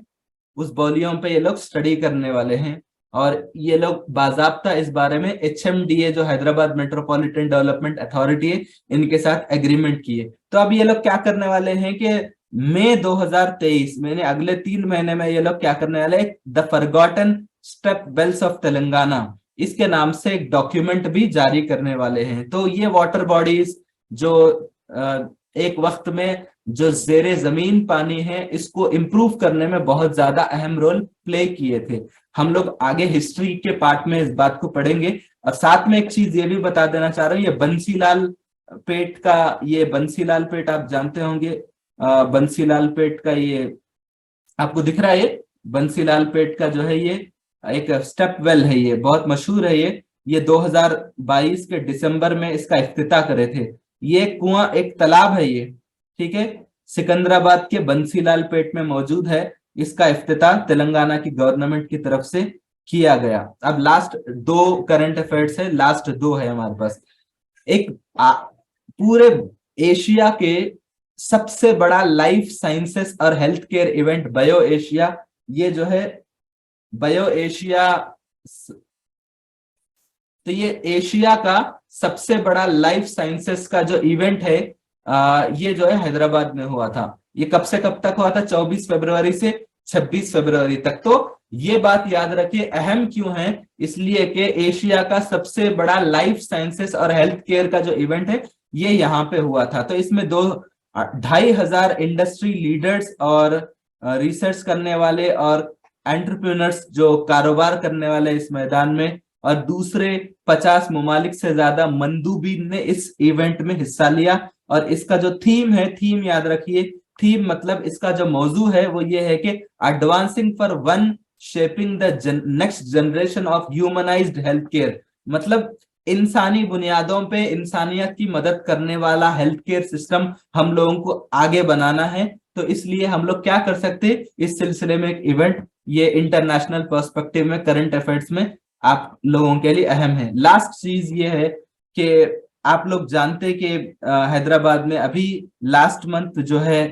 उस बौलियों पे ये लोग स्टडी करने वाले हैं। और ये लोग बाजाब्ता इस बारे में HMDA जो हैदराबाद मेट्रोपॉलिटन डेवलपमेंट अथॉरिटी है, इनके साथ एग्रीमेंट किए। तो अब ये लोग क्या करने वाले हैं कि मई 2023 में, अगले 3 महीने में, ये लोग क्या करने वाले हैं, the forgotten step wells of Telangana, इसके नाम से एक डॉक्यूमेंट भी जारी करने वाले हैं। तो ये वाटर बॉडीज जो एक वक्त में जो जेरे जमीन पानी है इसको इम्प्रूव करने में बहुत ज्यादा अहम रोल प्ले किए थे। हम लोग आगे हिस्ट्री के पार्ट में इस बात को पढ़ेंगे। और साथ में एक चीज ये भी बता देना चाह रहा हूँ, ये बंसीलाल पेट का, ये बंसीलाल पेट आप जानते होंगे, बंसीलाल पेट का ये आपको दिख रहा है, ये बंसीलाल पेट का जो है ये एक स्टेप वेल है, ये बहुत मशहूर है। ये 2022 के दिसंबर में इसका इफ्तिताह करे थे। ये कुआं, एक तालाब है ये, ठीक है, सिकंदराबाद के बंसीलाल पेट में मौजूद है। इसका इफ्तिताह तेलंगाना की गवर्नमेंट की तरफ से किया गया। अब लास्ट 2 करंट अफेयर्स है, लास्ट 2 है हमारे पास। एक पूरे एशिया के सबसे बड़ा लाइफ साइंसेस और health care event bio Asia, ये जो है बायो एशिया, तो ये एशिया का सबसे बड़ा लाइफ साइंसेस का जो इवेंट है ये जो है हैदराबाद में हुआ था। ये कब से कब तक हुआ था? 24 फरवरी से 26 फरवरी तक। तो ये बात याद रखिए, अहम क्यों है, इसलिए कि एशिया का सबसे बड़ा लाइफ साइंसेस और हेल्थ केयर का जो इवेंट है ये यहाँ पे हुआ था। तो इसमें 2,500 इंडस्ट्री लीडर्स और रिसर्च करने वाले और एंटरप्रेन्योर्स जो कारोबार करने वाले इस मैदान में, और दूसरे 50 ममालिक से ज्यादा मंदूबीन ने इस इवेंट में हिस्सा लिया। और इसका जो थीम है, थीम याद रखिए, थीम मतलब इसका जो मौजू है वो ये है कि advancing for one shaping the next generation of humanised health care. मतलब इंसानी बुनियादों पे इंसानियत की मदद करने वाला हेल्थ केयर सिस्टम हम लोगों को आगे बनाना है। तो इसलिए हम लोग क्या कर सकते हैं, इस सिलसिले में एक इवेंट, ये इंटरनेशनल पर्सपेक्टिव में करंट अफेयर्स में आप लोगों के लिए अहम है। लास्ट चीज ये है कि आप लोग जानते हैं कि हैदराबाद में अभी लास्ट मंथ जो है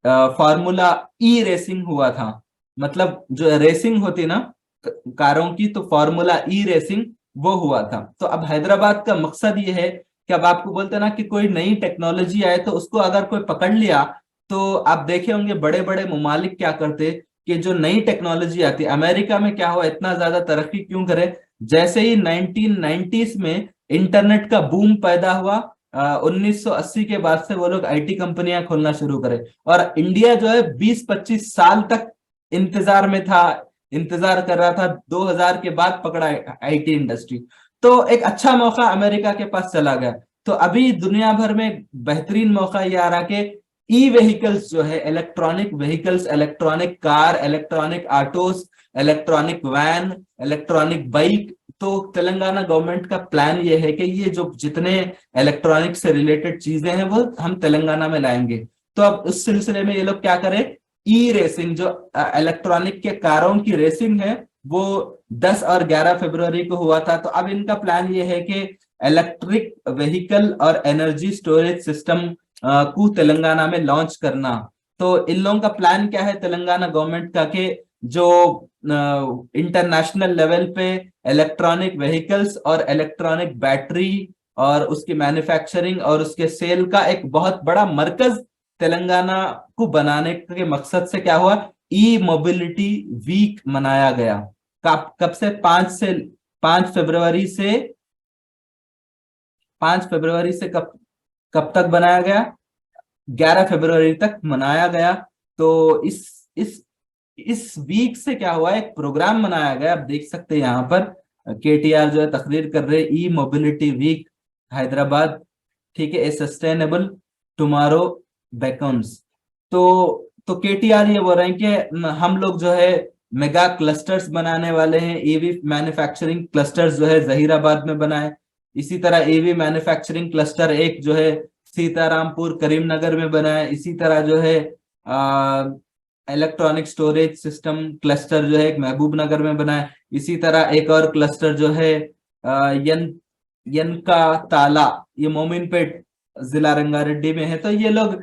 फार्मूला ई रेसिंग हुआ था। मतलब जो रेसिंग होती ना कारों की, तो फार्मूला ई रेसिंग वो हुआ था। तो अब हैदराबाद का मकसद ये है कि अब आपको बोलते ना कि कोई नई टेक्नोलॉजी आए तो उसको अगर कोई पकड़ लिया, तो आप देखे होंगे बड़े बड़े ममालिक क्या करते कि जो नई टेक्नोलॉजी आती है, अमेरिका में क्या हुआ, इतना ज्यादा तरक्की क्यों करे, जैसे ही 1990s में इंटरनेट का बूम पैदा हुआ, 1980 के बाद से वो लोग आईटी कंपनियां खोलना शुरू करे। और इंडिया जो है 20-25 साल तक इंतजार में था, इंतजार कर रहा था, 2000 के बाद पकड़ा आईटी इंडस्ट्री। तो एक अच्छा मौका अमेरिका के पास चला गया। तो अभी दुनिया भर में बेहतरीन मौका ये आ रहा कि ई व्हीकल्स जो है, electronic vehicles, electronic car, electronic autos, electronic van, electronic bike. तो तेलंगाना गवर्नमेंट का प्लान ये है कि ये जो जितने इलेक्ट्रॉनिक से रिलेटेड चीजें हैं वो हम तेलंगाना में लाएंगे। तो अब उस सिलसिले में ये लोग क्या करें, ई रेसिंग, जो इलेक्ट्रॉनिक के कारों की रेसिंग है, वो 10 और 11 फरवरी को हुआ था। तो अब इनका प्लान ये है कि इलेक्ट्रिक व्हीकल और एनर्जी स्टोरेज सिस्टम को तेलंगाना में लॉन्च करना। तो इन लोगों का प्लान क्या है तेलंगाना गवर्नमेंट का कि जो इंटरनेशनल लेवल पे इलेक्ट्रॉनिक व्हीकल्स और इलेक्ट्रॉनिक बैटरी और उसकी मैन्युफैक्चरिंग और उसके सेल का एक बहुत बड़ा मरकज तेलंगाना को बनाने के मकसद से क्या हुआ, ई मोबिलिटी वीक मनाया गया। कब कब से, 5 फरवरी से कब कब तक बनाया गया, 11 फरवरी तक मनाया गया। तो इस वीक से क्या हुआ, एक प्रोग्राम मनाया गया। आप देख सकते हैं यहाँ पर केटीआर जो है तकरीर कर रहे, ई मोबिलिटी वीक हैदराबाद, ठीक है, ए सस्टेनेबल टुमारो बेकन्स। तो केटीआर ये बोल रहे हैं कि हम लोग जो है मेगा क्लस्टर्स बनाने वाले हैं। ईवी मैन्युफैक्चरिंग क्लस्टर्स जो है जहीराबाद में बनाए, इसी तरह ईवी मैन्युफैक्चरिंग क्लस्टर एक जो है सीतारामपुर करीमनगर में बनाए, इसी तरह जो है इलेक्ट्रॉनिक स्टोरेज सिस्टम क्लस्टर जो है एक महबूब नगर में बना है। इसी तरह एक और क्लस्टर जो है यन का ताला, ये मोमिनपेट जिला रंगारेड्डी में है। तो ये लोग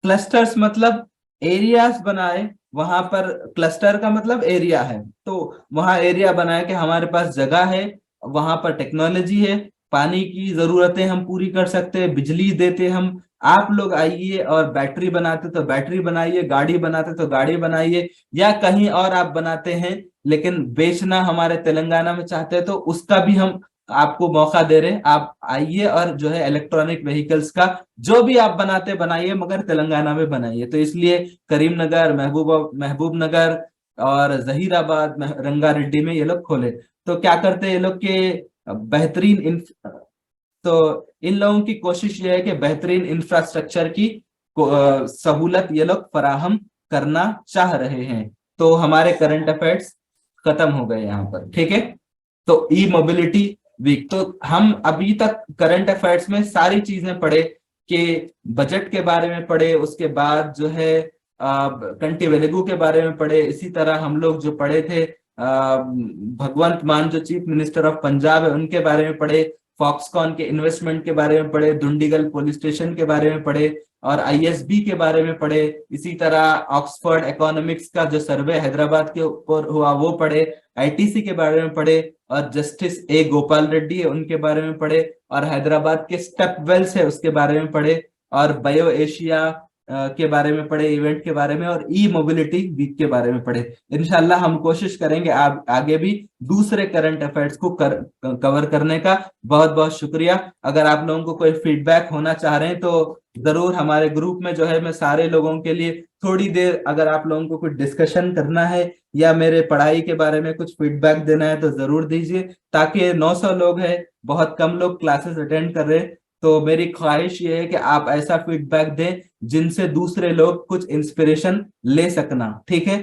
क्लस्टर्स मतलब एरियाज बनाए, वहां पर क्लस्टर का मतलब एरिया है, तो वहां एरिया बनाए कि हमारे पास जगह है, वहां पर टेक्नोलॉजी है, पानी की जरूरतें हम पूरी कर सकते हैं, बिजली देते हम, आप लोग आइए और बैटरी बनाते तो बैटरी बनाइए, गाड़ी बनाते तो गाड़ी बनाइए, या कहीं और आप बनाते हैं लेकिन बेचना हमारे तेलंगाना में चाहते हैं तो उसका भी हम आपको मौका दे रहे हैं। आप आइए और जो है इलेक्ट्रॉनिक व्हीकल्स का जो भी आप बनाते बनाइए, मगर तेलंगाना में बनाइए। तो इसलिए करीमनगर, महबूब नगर और जहीराबाद, रंगारेड्डी में ये लोग खोले। तो क्या करते हैं ये लोग के बेहतरीन, तो इन लोगों की कोशिश ये है कि बेहतरीन इंफ्रास्ट्रक्चर की सहूलत ये लोग फराहम करना चाह रहे हैं। तो हमारे करंट अफेयर्स खत्म हो गए यहाँ पर, ठीक है। तो ई मोबिलिटी वीक, तो हम अभी तक करंट अफेयर्स में सारी चीजें पढ़े, कि बजट के बारे में पढ़े, उसके बाद जो है कंटी वेलुगु के बारे में पढ़े, इसी तरह हम लोग जो पढ़े थे भगवंत मान जो चीफ मिनिस्टर ऑफ पंजाब है उनके बारे में पढ़े, फॉक्सकॉन के इन्वेस्टमेंट के बारे में पढ़े, दुंडीगल पुलिस स्टेशन के बारे में पढ़े और आईएसबी के बारे में पढ़े। इसी तरह ऑक्सफोर्ड इकोनॉमिक्स का जो सर्वे हैदराबाद के ऊपर हुआ वो पढ़े, आईटीसी के बारे में पढ़े और जस्टिस ए गोपाल रेड्डी है उनके बारे में पढ़े, और हैदराबाद के स्टेप वेल्स है उसके बारे में पढ़े, और बायो एशिया के बारे में पढ़े, इवेंट के बारे में, और ई मोबिलिटी वीक के बारे में पढ़े। इंशाल्लाह हम कोशिश करेंगे आगे भी दूसरे करंट अफेयर्स को कवर करने का। बहुत बहुत शुक्रिया। अगर आप लोगों को कोई फीडबैक होना चाह रहे हैं तो जरूर हमारे ग्रुप में जो है मैं सारे लोगों के लिए थोड़ी देर, अगर आप लोगों को कुछ डिस्कशन करना है या मेरे पढ़ाई के बारे में कुछ फीडबैक देना है तो जरूर दीजिए, ताकि 900 लोग हैं, बहुत कम लोग क्लासेस अटेंड कर रहे हैं। तो मेरी ख्वाहिश ये है कि आप ऐसा फीडबैक दें जिनसे दूसरे लोग कुछ इंस्पिरेशन ले सकना, ठीक है।